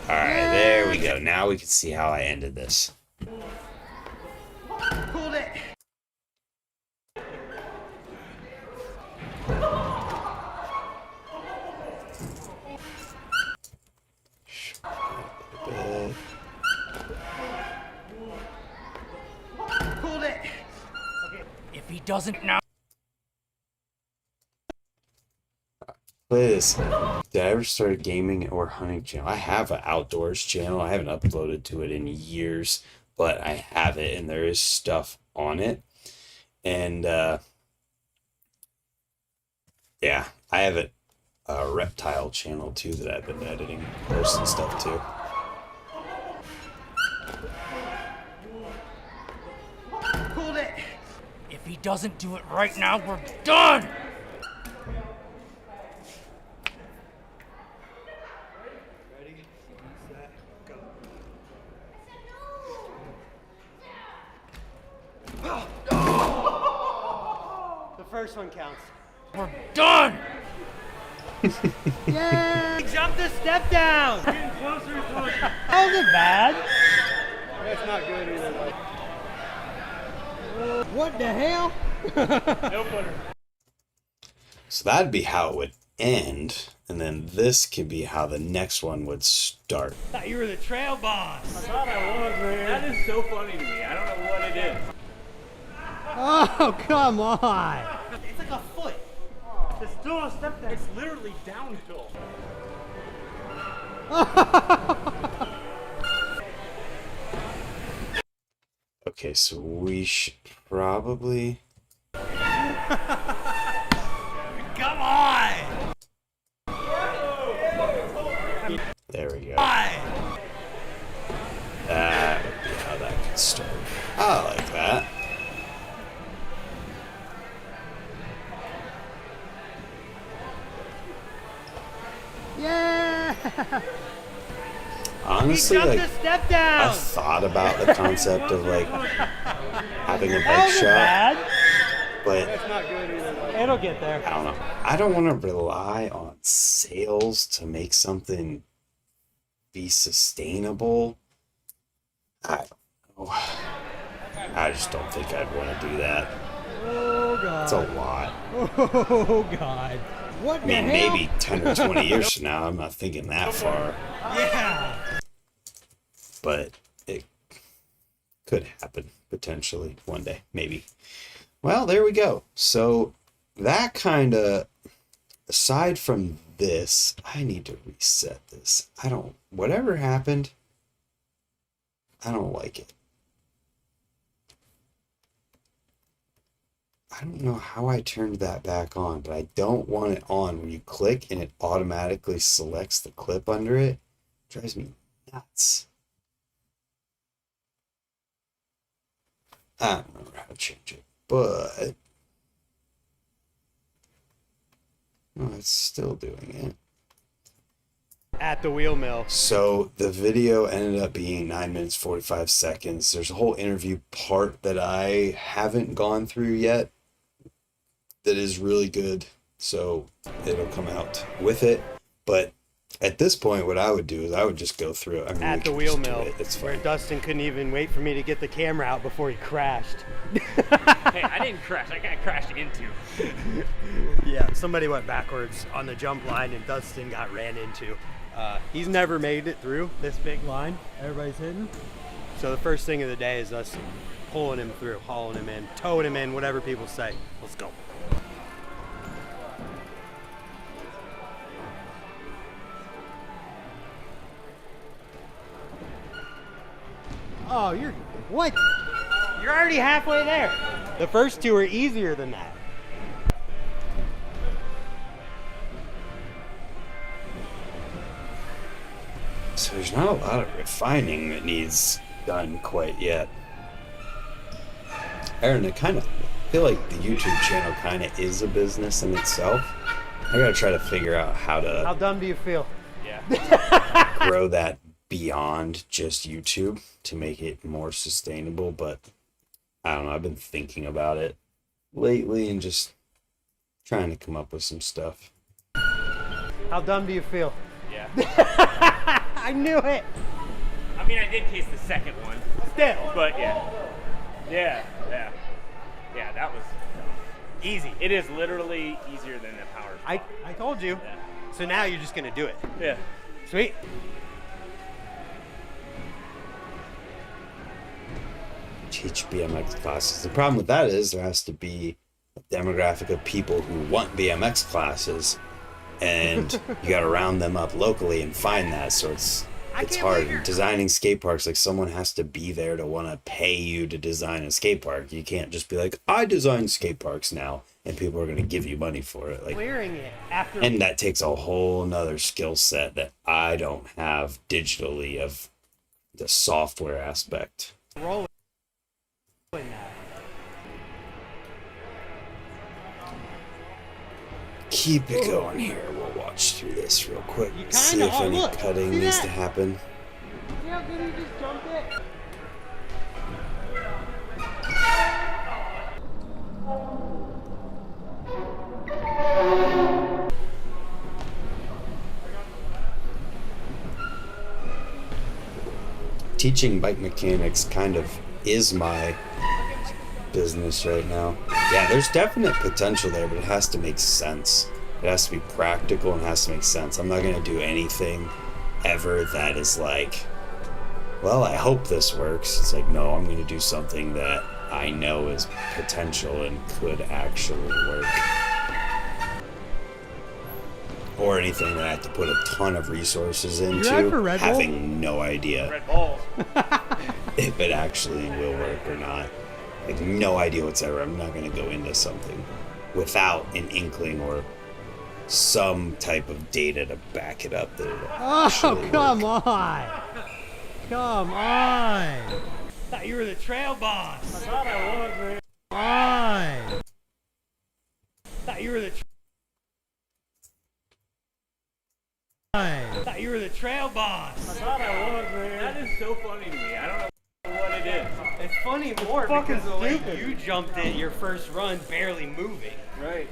[SPEAKER 1] alright, there we go. Now we can see how I ended this.
[SPEAKER 2] Hold it. Hold it.
[SPEAKER 4] Okay. If he doesn't now,
[SPEAKER 1] Play this. Did I ever start a gaming or hunting channel? I have an outdoors channel. I haven't uploaded to it in years, but I have it and there is stuff on it. And yeah, I have a reptile channel too that I've been editing, posting stuff to.
[SPEAKER 2] Hold it.
[SPEAKER 4] if he doesn't do it right now, we're done!
[SPEAKER 2] Ready, set, go. first one counts.
[SPEAKER 3] We're done!
[SPEAKER 2] Yeah! Jump the step down!
[SPEAKER 3] Getting closer and closer.
[SPEAKER 2] That wasn't bad. That's not good either. What the hell?
[SPEAKER 3] No footer.
[SPEAKER 1] So that'd be how it would end, and then this could be how the next one would start.
[SPEAKER 2] I thought you were the trail boss.
[SPEAKER 3] I thought I was, man. That is so funny to me. I don't know what it is.
[SPEAKER 2] Oh, come on. It's like a foot.
[SPEAKER 3] It's still a step down. It's literally downhill.
[SPEAKER 1] Okay, so we should probably...
[SPEAKER 2] Come on.
[SPEAKER 1] There we go. That would be how that could start. I like that.
[SPEAKER 2] Yeah.
[SPEAKER 1] Honestly,
[SPEAKER 2] he jumped
[SPEAKER 1] like,
[SPEAKER 2] a step down.
[SPEAKER 1] I've thought about the concept of like having a
[SPEAKER 2] That
[SPEAKER 1] bike
[SPEAKER 2] wasn't
[SPEAKER 1] shop,
[SPEAKER 2] bad.
[SPEAKER 1] but
[SPEAKER 2] That's not good either. It'll get there.
[SPEAKER 1] I don't know. I don't want to rely on sales to make something be sustainable. I don't know. I just don't think I'd want to do that.
[SPEAKER 2] Oh god.
[SPEAKER 1] It's a lot.
[SPEAKER 2] Oh god. What
[SPEAKER 1] I mean,
[SPEAKER 2] the hell?
[SPEAKER 1] maybe 10 or 20 years from now, I'm not thinking that far,
[SPEAKER 2] Yeah.
[SPEAKER 1] but it could happen potentially one day, maybe. Well, there we go. So that kind of, aside from this, I need to reset this. Whatever happened, I don't like it. I don't know how I turned that back on, but I don't want it on when you click and it automatically selects the clip under it. It drives me nuts. I don't remember how to change it, but no, it's still doing it.
[SPEAKER 2] At the wheel mill.
[SPEAKER 1] So the video ended up being 9 minutes 45 seconds. There's a whole interview part that I haven't gone through yet that is really good, so it'll come out with it. But at this point, what I would do is I would just go through it. I mean,
[SPEAKER 2] At
[SPEAKER 1] we
[SPEAKER 2] the
[SPEAKER 1] can
[SPEAKER 2] wheel
[SPEAKER 1] just do
[SPEAKER 2] mill,
[SPEAKER 1] it. It's
[SPEAKER 2] where
[SPEAKER 1] fine.
[SPEAKER 2] Dustin couldn't even wait for me to get the camera out before he crashed.
[SPEAKER 3] Hey, I didn't crash. I got crashed into.
[SPEAKER 2] Yeah, somebody went backwards on the jump line and Dustin got ran into. He's never made it through this big line. Everybody's hitting. So the first thing of the day is us pulling him through, hauling him in, towing him in, whatever people say. Let's go. Oh, what? You're already halfway there. The first two are easier than that.
[SPEAKER 1] So there's not a lot of refining that needs done quite yet. Aaron, I feel like the YouTube channel kind of is a business in itself. I gotta try to figure out how
[SPEAKER 2] How
[SPEAKER 1] to
[SPEAKER 2] dumb do you feel?
[SPEAKER 3] Yeah.
[SPEAKER 1] grow that beyond just YouTube to make it more sustainable, but I don't know, I've been thinking about it lately and just trying to come up with some stuff.
[SPEAKER 2] How dumb do you feel?
[SPEAKER 3] Yeah.
[SPEAKER 2] I knew it.
[SPEAKER 3] I mean, I did taste the second one.
[SPEAKER 2] Still.
[SPEAKER 3] But yeah. Yeah. That was easy. It is literally easier than the power.
[SPEAKER 2] I told you.
[SPEAKER 3] Yeah.
[SPEAKER 2] So now you're just gonna do it.
[SPEAKER 3] Yeah.
[SPEAKER 2] Sweet.
[SPEAKER 1] Teach BMX classes. The problem with that is there has to be a demographic of people who want BMX classes, and you got to round them up locally and find that. So it's hard. And designing skate parks, like someone has to be there to want to pay you to design a skate park. You can't just be like, I design skate parks now, and people are going to give you money for it. Like,
[SPEAKER 2] Clearing it after.
[SPEAKER 1] and that takes a whole nother skill set that I don't have digitally of the software aspect.
[SPEAKER 2] rolling that.
[SPEAKER 1] Keep it going here. We'll watch through this real quick.
[SPEAKER 2] You
[SPEAKER 1] See
[SPEAKER 2] kinda-
[SPEAKER 1] if any
[SPEAKER 2] look,
[SPEAKER 1] cutting
[SPEAKER 2] see
[SPEAKER 1] needs
[SPEAKER 2] that?
[SPEAKER 1] to happen.
[SPEAKER 2] See how good he just jumped it?
[SPEAKER 1] teaching bike mechanics kind of is my business right now. Yeah, there's definite potential there, but it has to make sense. It has to be practical and it has to make sense. I'm not going to do anything ever that is like, well, I hope this works. It's like, no, I'm going to do something that I know is potential and could actually work. Or anything that I have to put a ton of resources into, having no idea
[SPEAKER 3] Red Bull.
[SPEAKER 1] if it actually will work or not. Like, no idea whatsoever. I'm not going to go into something without an inkling or some type of data to back it up that it'll actually
[SPEAKER 2] come
[SPEAKER 1] work.
[SPEAKER 2] on. Come on. Thought you were the trail boss. I thought I was, man. Come on. Thought you were the thought you were the trail boss. I thought I was, man.
[SPEAKER 3] That is so funny to me. I don't know what it is.
[SPEAKER 2] It's funny more because the way you jumped it your first run barely moving.
[SPEAKER 3] Right.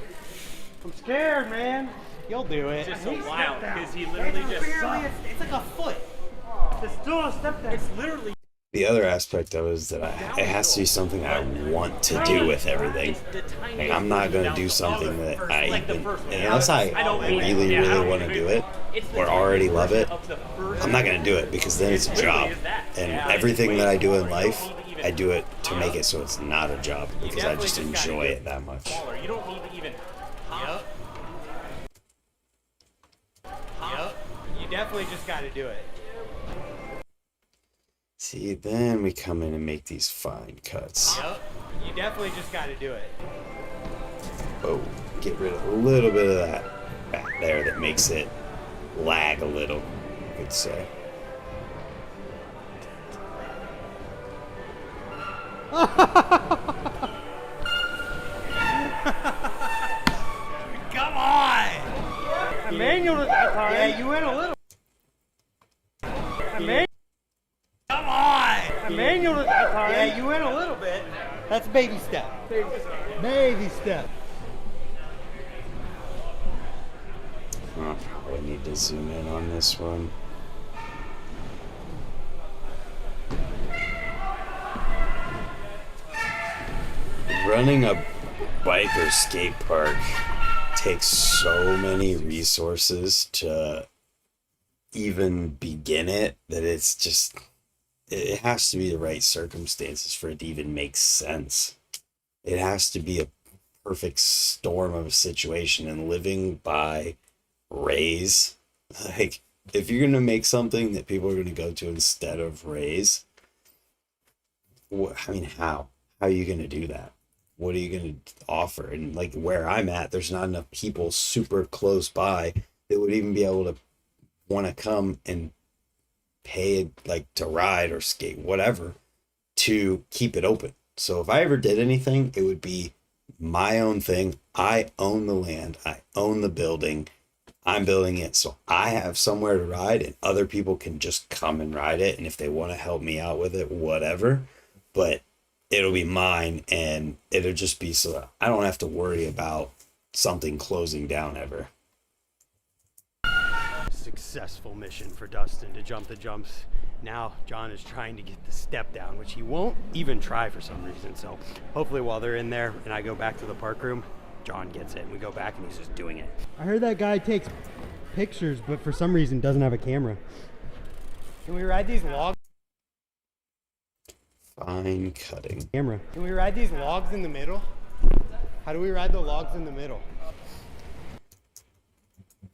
[SPEAKER 2] I'm scared, man. You'll do it.
[SPEAKER 3] It's just so wild because he literally just sucked.
[SPEAKER 2] It's like a foot. It's still a step down. It's literally.
[SPEAKER 1] The other aspect of it is that it has to be something I want to do with everything. Like, I'm not going to do something that I even, unless I really, really want to do it or already love it, I'm not going to do it because then it's a job. And everything that I do in life, I do it to make it so it's not a job because I just enjoy it that much.
[SPEAKER 3] You don't need to even.
[SPEAKER 2] Yep. You definitely just got to do it.
[SPEAKER 1] See, then we come in and make these fine cuts.
[SPEAKER 2] Yep. You definitely just got to do it.
[SPEAKER 1] Oh, get rid of a little bit of that back there that makes it lag a little, I could say.
[SPEAKER 2] Come on! Emmanuel at that time. Yeah, you went a little. Emmanuel. Come on! Emmanuel at that time. Yeah, you went a little bit. That's baby step. Baby step.
[SPEAKER 1] I'll probably need to zoom in on this one. Running a bike or skate park takes so many resources to even begin it that it's just, it has to be the right circumstances for it to even make sense. It has to be a perfect storm of a situation, and living by Rays, like, if you're going to make something that people are going to go to instead of Rays, I mean, how are you going to do that? What are you going to offer? And like where I'm at, there's not enough people super close by that would even be able to want to come and pay like to ride or skate, whatever, to keep it open. So if I ever did anything, it would be my own thing. I own the land. I own the building. I'm building it. So I have somewhere to ride and other people can just come and ride it. And if they want to help me out with it, whatever, but it'll be mine and it'll just be so that I don't have to worry about something closing down ever.
[SPEAKER 2] Successful mission for Dustin to jump the jumps. Now John is trying to get the step down, which he won't even try for some reason. So hopefully while they're in there and I go back to the park room, John gets it and we go back and he's just doing it. I heard that guy takes pictures, but for some reason doesn't have a camera. Can we ride these logs?
[SPEAKER 1] Fine cutting.
[SPEAKER 2] Camera. Can we ride these logs in the middle? How do we ride the logs in the middle?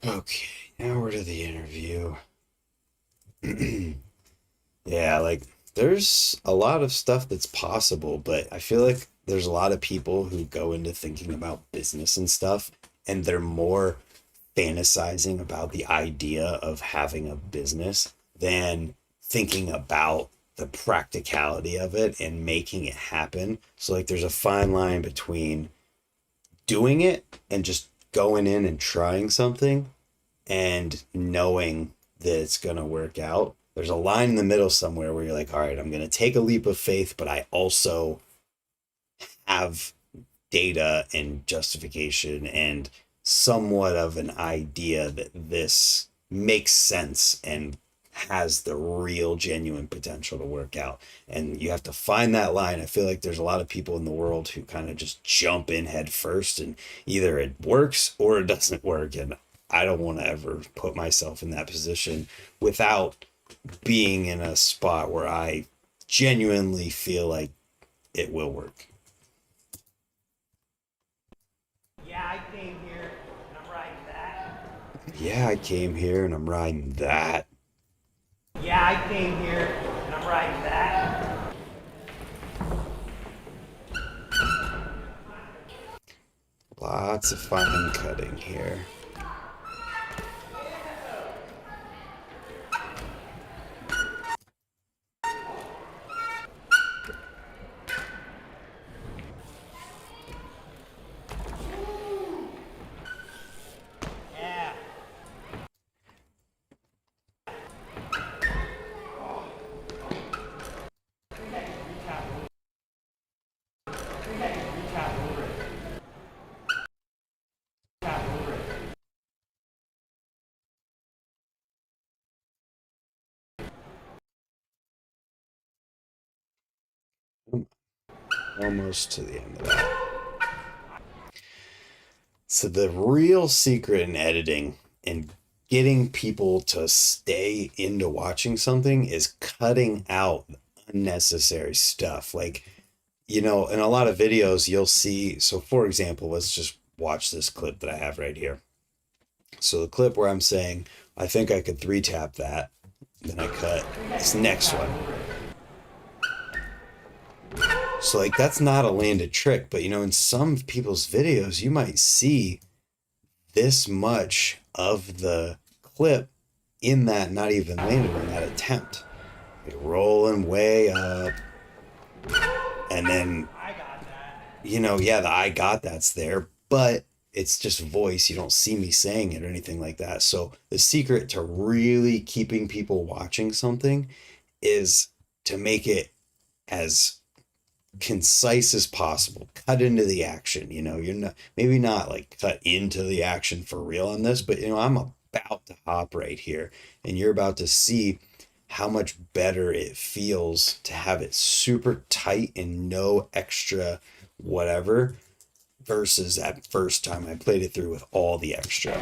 [SPEAKER 1] Okay, now we're to the interview. Yeah, like there's a lot of stuff that's possible, but I feel like there's a lot of people who go into thinking about business and stuff, and they're more fantasizing about the idea of having a business than thinking about the practicality of it and making it happen. So like there's a fine line between doing it and just going in and trying something and knowing that it's going to work out. There's a line in the middle somewhere where you're like, all right, I'm going to take a leap of faith, but I also have data and justification and somewhat of an idea that this makes sense and has the real genuine potential to work out. And you have to find that line. I feel like there's a lot of people in the world who kind of just jump in head first, and either it works or it doesn't work. And I don't want to ever put myself in that position without being in a spot where I genuinely feel like it will work.
[SPEAKER 2] Yeah, I came here and I'm riding that.
[SPEAKER 1] Yeah, I came here and I'm riding that.
[SPEAKER 2] Yeah, I came here and I'm riding that.
[SPEAKER 1] Lots of fine cutting here.
[SPEAKER 2] Yeah.
[SPEAKER 1] Almost to the end of that. So the real secret in editing and getting people to stay into watching something is cutting out unnecessary stuff. Like, you know, in a lot of videos you'll see, so for example, let's just watch this clip that I have right here. So the clip where I'm saying, I think I could 3-tap that, then I cut this next one. So like that's not a landed trick, but you know, in some people's videos, you might see this much of the clip in that not even landed in that attempt. You're rolling way up, and then you know, yeah, the I got that's there, but it's just voice. You don't see me saying it or anything like that. So the secret to really keeping people watching something is to make it as concise as possible. Cut into the action. You know, you're not, maybe not like cut into the action for real on this, but you know, I'm about to hop right here and you're about to see how much better it feels to have it super tight and no extra whatever versus that first time I played it through with all the extra.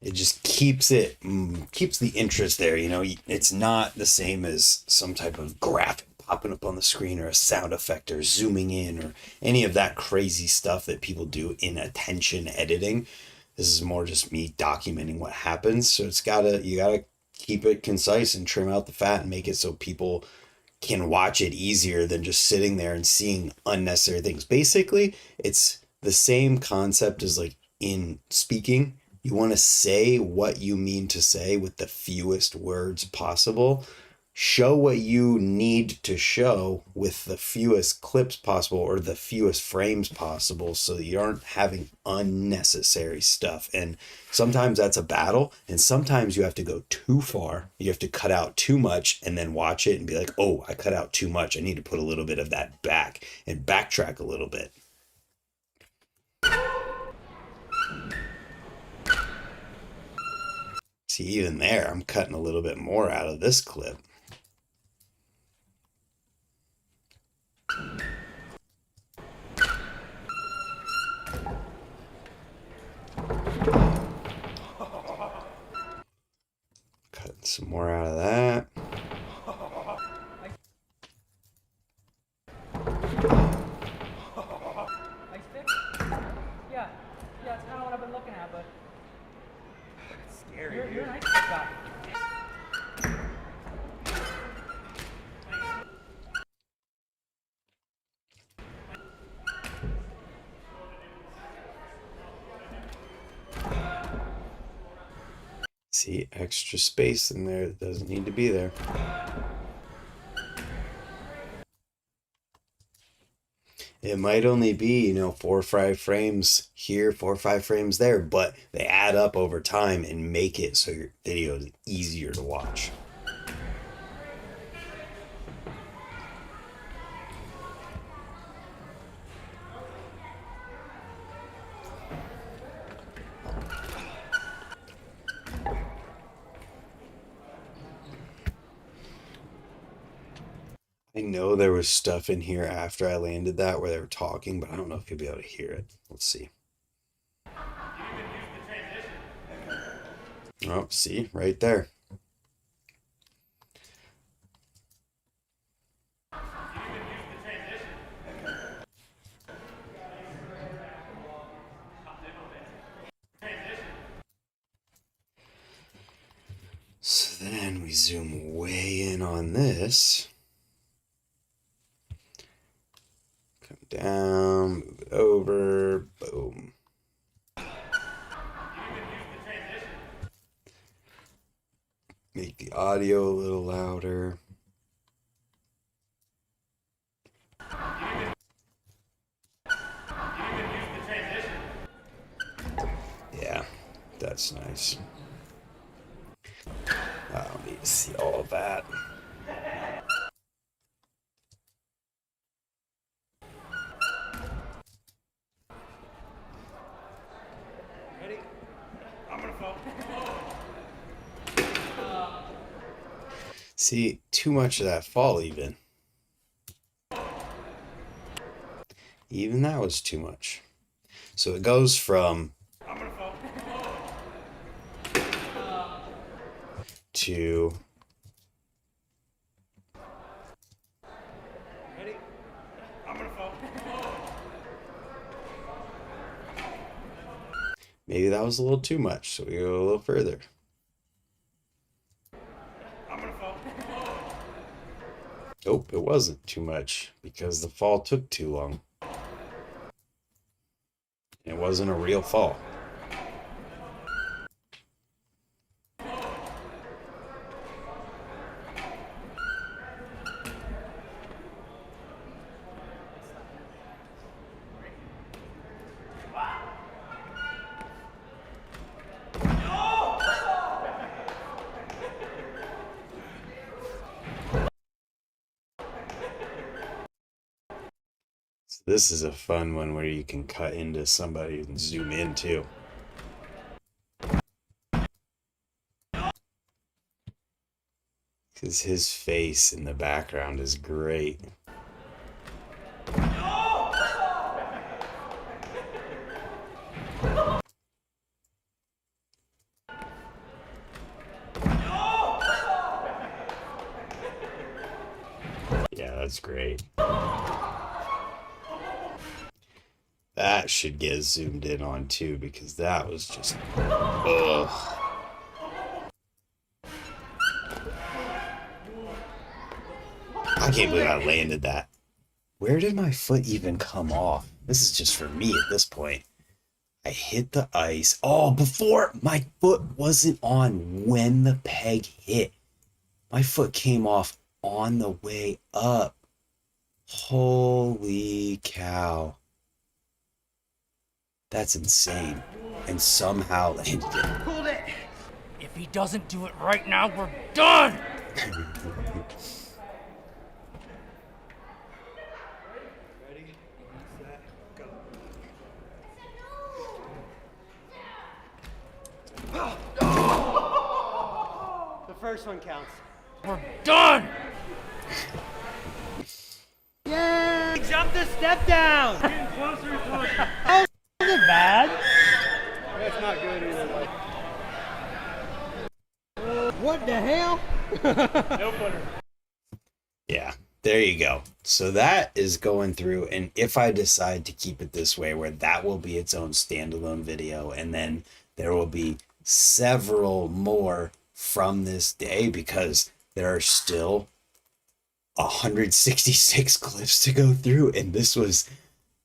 [SPEAKER 1] It just keeps the interest there. You know, it's not the same as some type of graphic popping up on the screen or a sound effect or zooming in or any of that crazy stuff that people do in attention editing. This is more just me documenting what happens. So you gotta keep it concise and trim out the fat and make it so people can watch it easier than just sitting there and seeing unnecessary things. Basically, it's the same concept as like in speaking. You want to say what you mean to say with the fewest words possible. Show what you need to show with the fewest clips possible or the fewest frames possible so that you aren't having unnecessary stuff. And sometimes that's a battle, and sometimes you have to go too far. You have to cut out too much and then watch it and be like, oh, I cut out too much. I need to put a little bit of that back and backtrack a little bit. See, even there, I'm cutting a little bit more out of this clip. Cutting some more out of that.
[SPEAKER 4] Nice pick? Yeah, it's kind of what I've been looking at, but
[SPEAKER 2] Scary.
[SPEAKER 4] you're a nice pick guy.
[SPEAKER 1] See, extra space in there that doesn't need to be there. It might only be, you know, 4 or 5 frames here, 4 or 5 frames there, but they add up over time and make it so your video is easier to watch. I know there was stuff in here after I landed that where they were talking, but I don't know if you'll be able to hear it. Let's see. Oh, see, right there. So then we zoom way in on this. Come down, move it over, boom. Make the audio a little louder. Yeah, that's nice. I don't need to see all of that.
[SPEAKER 2] Ready? I'm gonna fall.
[SPEAKER 1] See, too much of that fall even. Even that was too much. So it goes from
[SPEAKER 2] I'm gonna fall.
[SPEAKER 1] to
[SPEAKER 2] Ready? I'm gonna fall.
[SPEAKER 1] maybe that was a little too much, so we go a little further.
[SPEAKER 2] I'm gonna fall.
[SPEAKER 1] Nope, it wasn't too much because the fall took too long. It wasn't a real fall. So this is a fun one where you can cut into somebody and zoom in too. Because his face in the background is great. Yeah, that's great. That should get zoomed in on too, because that was just, ugh. I can't believe I landed that. Where did my foot even come off? This is just for me at this point. I hit the ice. Oh, before my foot wasn't on when the peg hit. My foot came off on the way up. Holy cow. That's insane. And somehow landed it.
[SPEAKER 4] Hold it. If he doesn't do it right now, we're done.
[SPEAKER 2] Ready, set, go. The first one counts.
[SPEAKER 4] We're done.
[SPEAKER 2] Yay! Jump the step down! Getting closer and closer. That wasn't bad. That's not good either. What the hell?
[SPEAKER 3] No footer.
[SPEAKER 1] Yeah, there you go. So that is going through, and if I decide to keep it this way, where that will be its own standalone video, and then there will be several more from this day, because there are still 166 clips to go through, and this was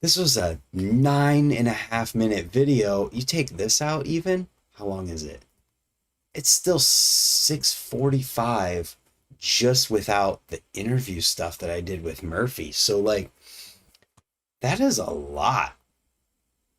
[SPEAKER 1] a 9.5 minute video. You take this out, even, how long is it? It's still 6:45 just without the interview stuff that I did with Murphy. So like, that is a lot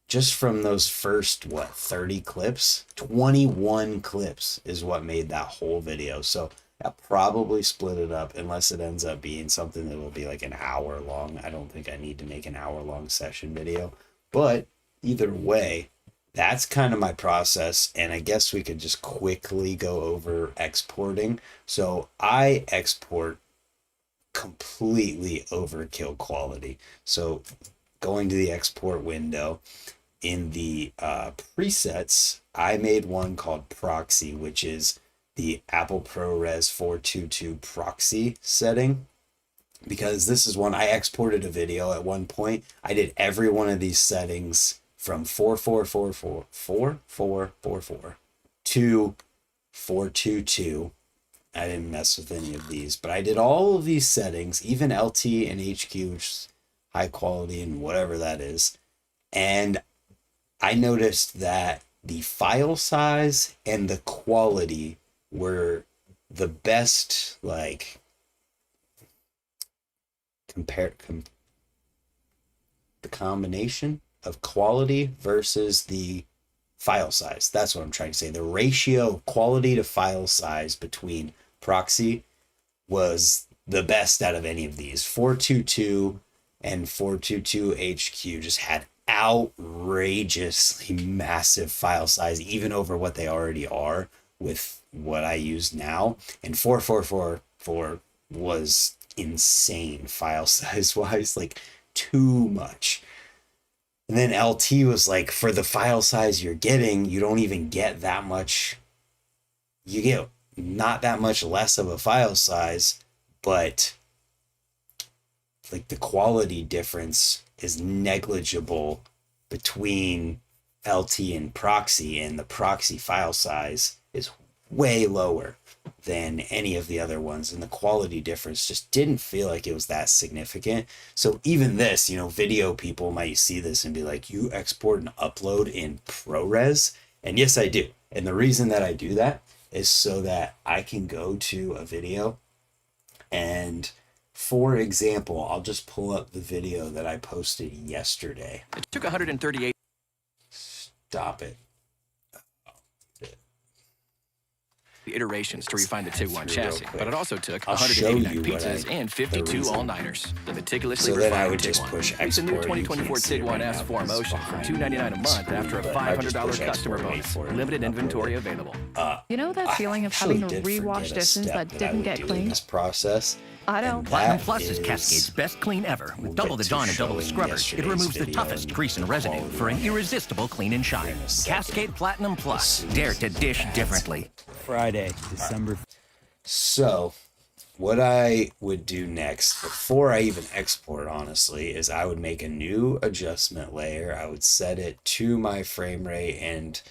[SPEAKER 1] just from those first 30 clips. 21 clips is what made that whole video. So I'll probably split it up, unless it ends up being something that will be like an hour long. I don't think I need to make an hour long session video, but either way, that's kind of my process. And I guess we could just quickly go over exporting. So I export completely overkill quality. So going to the export window, in the presets, I made one called Proxy, which is the Apple ProRes 422 proxy setting, because this is one I exported a video at one point. I did every one of these settings from 4444 to 422. I didn't mess with any of these, but I did all of these settings, even LT and HQ, which is high quality and whatever that is. And I noticed that the file size and the quality were the best, like, the combination of quality versus the file size. That's what I'm trying to say. The ratio of quality to file size between Proxy was the best out of any of these. 422 and 422 HQ just had outrageously massive file size, even over what they already are with what I use now. And 4444 was insane file size wise, like too much. And then LT was like, for the file size you're getting, you don't even get that much. You get not that much less of a file size, but like the quality difference is negligible between LT and Proxy, and the Proxy file size is way lower than any of the other ones, and the quality difference just didn't feel like it was that significant. So even this, video people might see this and be like, you export and upload in ProRes? And yes, I do. And the reason that I do that is so that I can go to a video and, for example, I'll just pull up the video that I posted yesterday.
[SPEAKER 5] It took 138.
[SPEAKER 1] Stop it.
[SPEAKER 5] Iterations to refine the TIG 1 chassis, but it also took
[SPEAKER 1] I'll show
[SPEAKER 5] 189
[SPEAKER 1] you
[SPEAKER 5] pizzas and 52 all-nighters. The meticulously
[SPEAKER 1] So then I
[SPEAKER 5] refined
[SPEAKER 1] would
[SPEAKER 5] TIG
[SPEAKER 1] just
[SPEAKER 5] 1.
[SPEAKER 1] push
[SPEAKER 5] It's a new
[SPEAKER 1] export. You
[SPEAKER 5] 2024
[SPEAKER 1] can't see
[SPEAKER 5] TIG
[SPEAKER 1] it
[SPEAKER 5] 1
[SPEAKER 1] right now
[SPEAKER 5] S4
[SPEAKER 1] because it's
[SPEAKER 5] Motion for
[SPEAKER 1] behind
[SPEAKER 5] $299 a
[SPEAKER 1] the
[SPEAKER 5] month
[SPEAKER 1] screen,
[SPEAKER 5] after a
[SPEAKER 1] but I just
[SPEAKER 5] $500
[SPEAKER 1] push
[SPEAKER 5] customer
[SPEAKER 1] export, wait
[SPEAKER 5] bonus.
[SPEAKER 1] for it,
[SPEAKER 5] Limited
[SPEAKER 1] upload
[SPEAKER 5] inventory
[SPEAKER 1] it.
[SPEAKER 5] available.
[SPEAKER 6] You know that feeling of having to rewash dishes that didn't get cleaned?
[SPEAKER 1] This process.
[SPEAKER 6] I know.
[SPEAKER 1] And
[SPEAKER 7] Platinum
[SPEAKER 1] that
[SPEAKER 7] Plus is Cascade's best clean ever.
[SPEAKER 1] we'll
[SPEAKER 7] With double
[SPEAKER 1] get
[SPEAKER 7] the
[SPEAKER 1] to
[SPEAKER 7] Dawn and double the
[SPEAKER 1] showing
[SPEAKER 7] scrubbers, it
[SPEAKER 1] yesterday's
[SPEAKER 7] removes the
[SPEAKER 1] video
[SPEAKER 7] toughest
[SPEAKER 1] and
[SPEAKER 7] grease and
[SPEAKER 1] the
[SPEAKER 7] residue
[SPEAKER 1] quality
[SPEAKER 7] for an
[SPEAKER 1] on it
[SPEAKER 7] irresistible clean and shine.
[SPEAKER 1] in a second.
[SPEAKER 7] Cascade Platinum Plus.
[SPEAKER 1] soon
[SPEAKER 7] Dare
[SPEAKER 1] as
[SPEAKER 7] to dish
[SPEAKER 1] it
[SPEAKER 7] differently.
[SPEAKER 2] Friday, December.
[SPEAKER 1] So what I would do next, before I even export, honestly, is I would make a new adjustment layer. I would set it to my frame rate and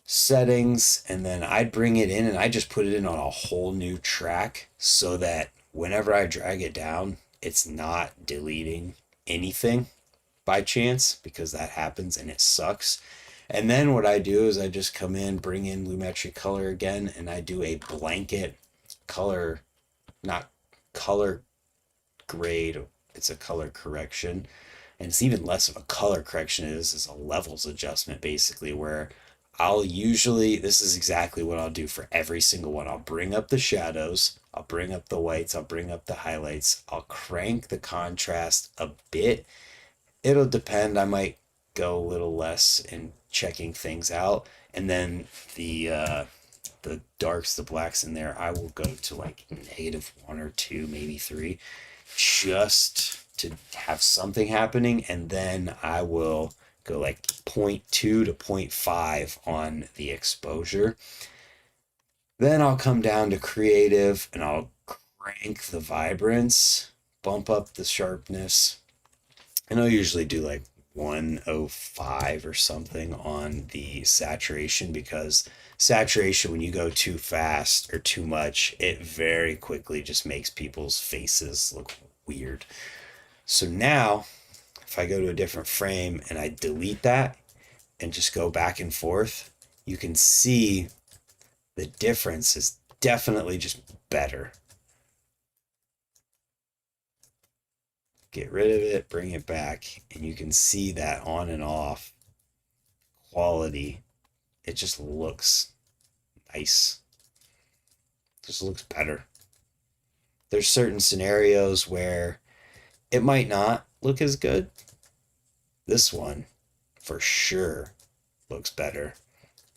[SPEAKER 1] settings, and then I'd bring it in and I just put it in on a whole new track so that whenever I drag it down, it's not deleting anything by chance, because that happens and it sucks. And then what I do is I just come in, bring in Lumetri Color again, and I do a blanket color, not color grade, it's a color correction. And it's even less of a color correction, it is a levels adjustment, basically, where I'll usually, this is exactly what I'll do for every single one. I'll bring up the shadows, I'll bring up the whites, I'll bring up the highlights, I'll crank the contrast a bit. It'll depend, I might go a little less in checking things out. And then the darks, the blacks in there, I will go to like -1 or 2, maybe 3, just to have something happening. And then I will go like 0.2 to 0.5 on the exposure. Then I'll come down to creative and I'll crank the vibrance, bump up the sharpness, and I'll usually do like 105 or something on the saturation, because saturation, when you go too fast or too much, it very quickly just makes people's faces look weird. So now if I go to a different frame and I delete that and just go back and forth, you can see the difference is definitely just better. Get rid of it, bring it back, and you can see that on and off quality. It just looks nice. Just looks better. There's certain scenarios where it might not look as good. This one for sure looks better,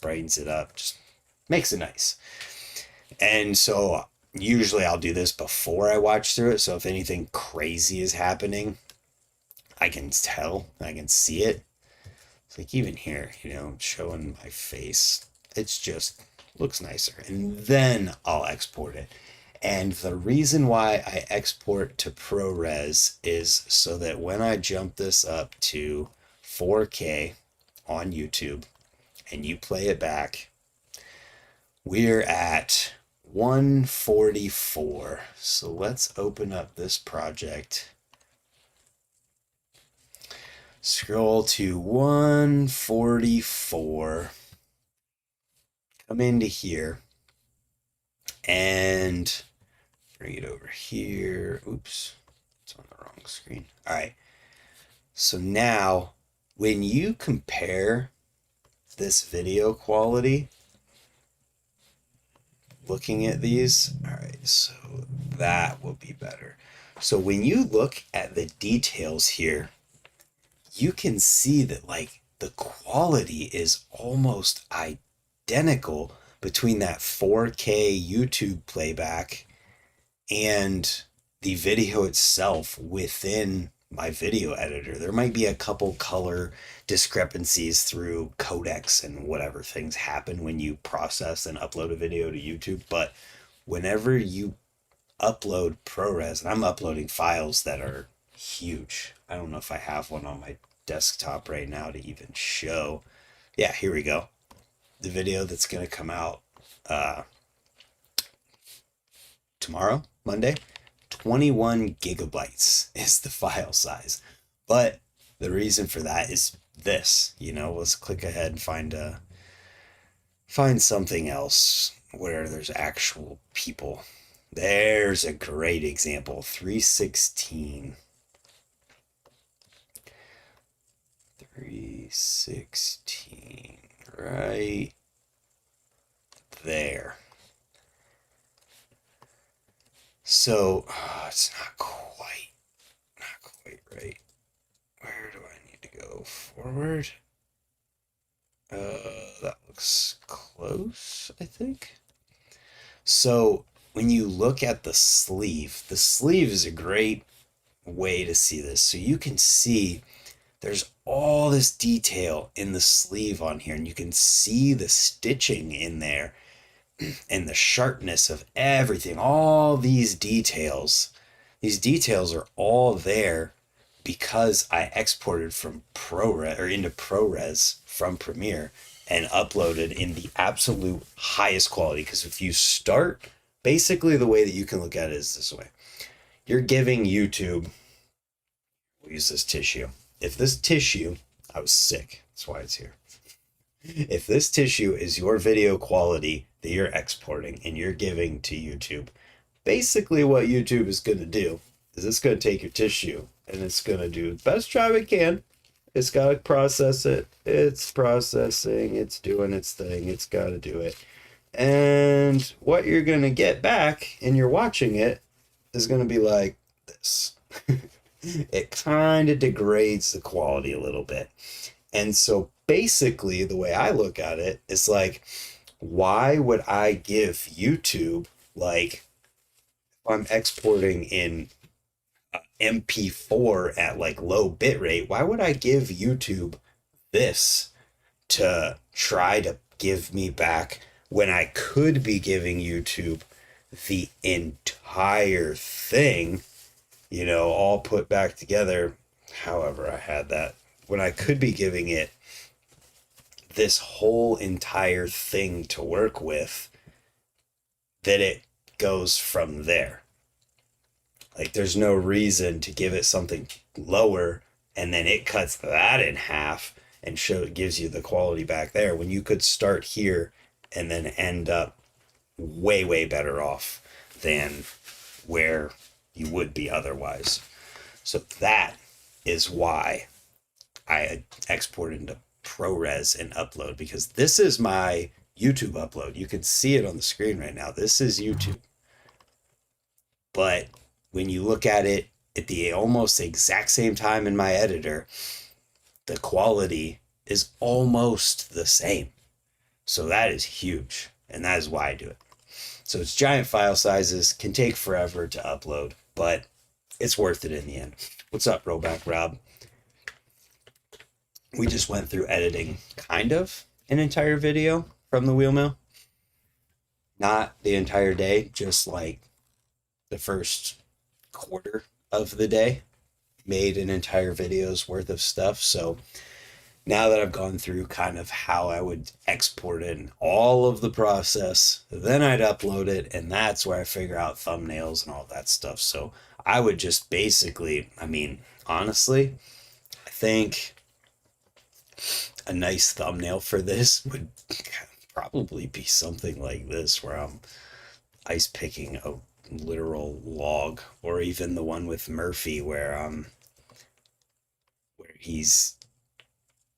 [SPEAKER 1] brightens it up, just makes it nice. And so usually I'll do this before I watch through it. So if anything crazy is happening, I can tell, I can see it. It's like even here, you know, showing my face. It's just looks nicer. And then I'll export it. And the reason why I export to ProRes is so that when I jump this up to 4K on YouTube and you play it back, we're at 144. So let's open up this project. Scroll to 144. Come into here and bring it over here. Oops, it's on the wrong screen. All right. So now when you compare this video quality, looking at these, all right, so that will be better. So when you look at the details here, you can see that like the quality is almost identical between that 4K YouTube playback and the video itself within my video editor. There might be a couple color discrepancies through codecs and whatever things happen when you process and upload a video to YouTube, but whenever you upload ProRes, and I'm uploading files that are huge. I don't know if I have one on my desktop right now to even show. Yeah, here we go. The video that's going to come out tomorrow, Monday, 21 gigabytes is the file size. But the reason for that is this, you know, let's click ahead and find something else where there's actual people. There's a great example, 316. 316, right there. So it's not quite right. Where do I need to go? Forward? That looks close, I think. So when you look at the sleeve is a great way to see this. So you can see there's all this detail in the sleeve on here, and you can see the stitching in there and the sharpness of everything. All these details are all there because I exported from ProRes or into ProRes from Premiere and uploaded in the absolute highest quality. Because if you start, basically the way that you can look at it is this way. You're giving YouTube, we'll use this tissue. If this tissue, I was sick, that's why it's here. If this tissue is your video quality that you're exporting and you're giving to YouTube, basically what YouTube is going to do is it's going to take your tissue and it's going to do the best job it can. It's got to process it. It's processing. It's doing its thing. It's got to do it. And what you're going to get back and you're watching it is going to be like this. It kind of degrades the quality a little bit. And so basically the way I look at it is like, why would I give YouTube, like, if I'm exporting in MP4 at like low bit rate, why would I give YouTube this to try to give me back when I could be giving YouTube the entire thing, you know, all put back together, however I had that, when I could be giving it this whole entire thing to work with, that it goes from there. Like, there's no reason to give it something lower and then it cuts that in half and gives you the quality back there when you could start here and then end up way, way better off than where you would be otherwise. So that is why I export into ProRes and upload, because this is my YouTube upload. You can see it on the screen right now. This is YouTube. But when you look at it at the almost exact same time in my editor, the quality is almost the same. So that is huge. And that is why I do it. So it's giant file sizes, can take forever to upload, but it's worth it in the end. What's up, Roback Rob? We just went through editing kind of an entire video from the wheel mill. Not the entire day, just like the first quarter of the day. Made an entire video's worth of stuff. So now that I've gone through kind of how I would export in all of the process, then I'd upload it, and that's where I figure out thumbnails and all that stuff. So I would just basically, I mean, honestly, I think a nice thumbnail for this would probably be something like this, where I'm ice picking a literal log, or even the one with Murphy where he's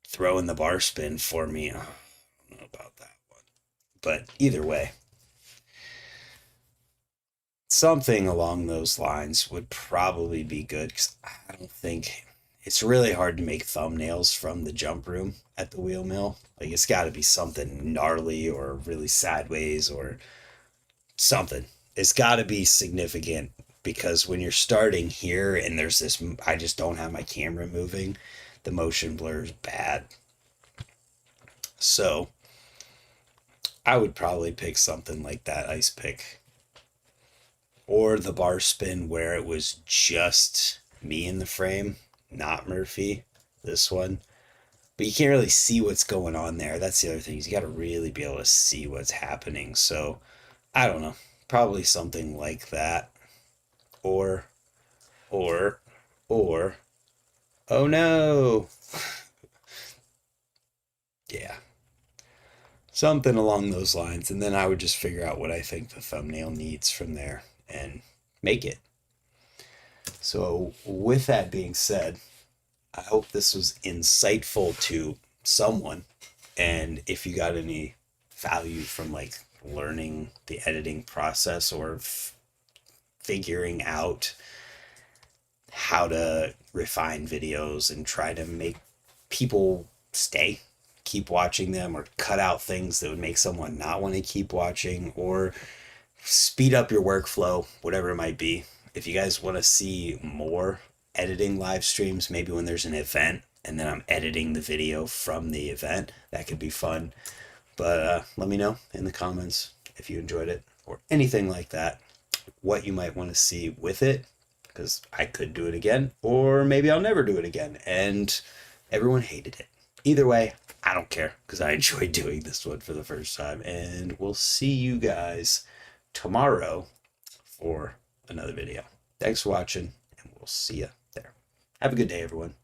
[SPEAKER 1] throwing the bar spin for me. I don't know about that one, but either way, something along those lines would probably be good, because I don't think it's really hard to make thumbnails from the jump room at the wheel mill. Like, it's got to be something gnarly or really sideways or something. It's got to be significant, because when you're starting here and there's this, I just don't have my camera moving, the motion blur is bad. So I would probably pick something like that ice pick, or the bar spin where it was just me in the frame, not Murphy, this one. But you can't really see what's going on there. That's the other thing, is you got to really be able to see what's happening. So I don't know, probably something like that. Or, oh no. Yeah. Something along those lines. And then I would just figure out what I think the thumbnail needs from there and make it. So with that being said, I hope this was insightful to someone. And if you got any value from like learning the editing process, or figuring out how to refine videos and try to make people keep watching them, or cut out things that would make someone not want to keep watching, or speed up your workflow, whatever it might be. If you guys want to see more editing live streams, maybe when there's an event and then I'm editing the video from the event, that could be fun. But let me know in the comments if you enjoyed it or anything like that, what you might want to see with it, because I could do it again, or maybe I'll never do it again and everyone hated it. Either way, I don't care, because I enjoyed doing this one for the first time. And we'll see you guys tomorrow for another video. Thanks for watching, and we'll see you there. Have a good day, everyone.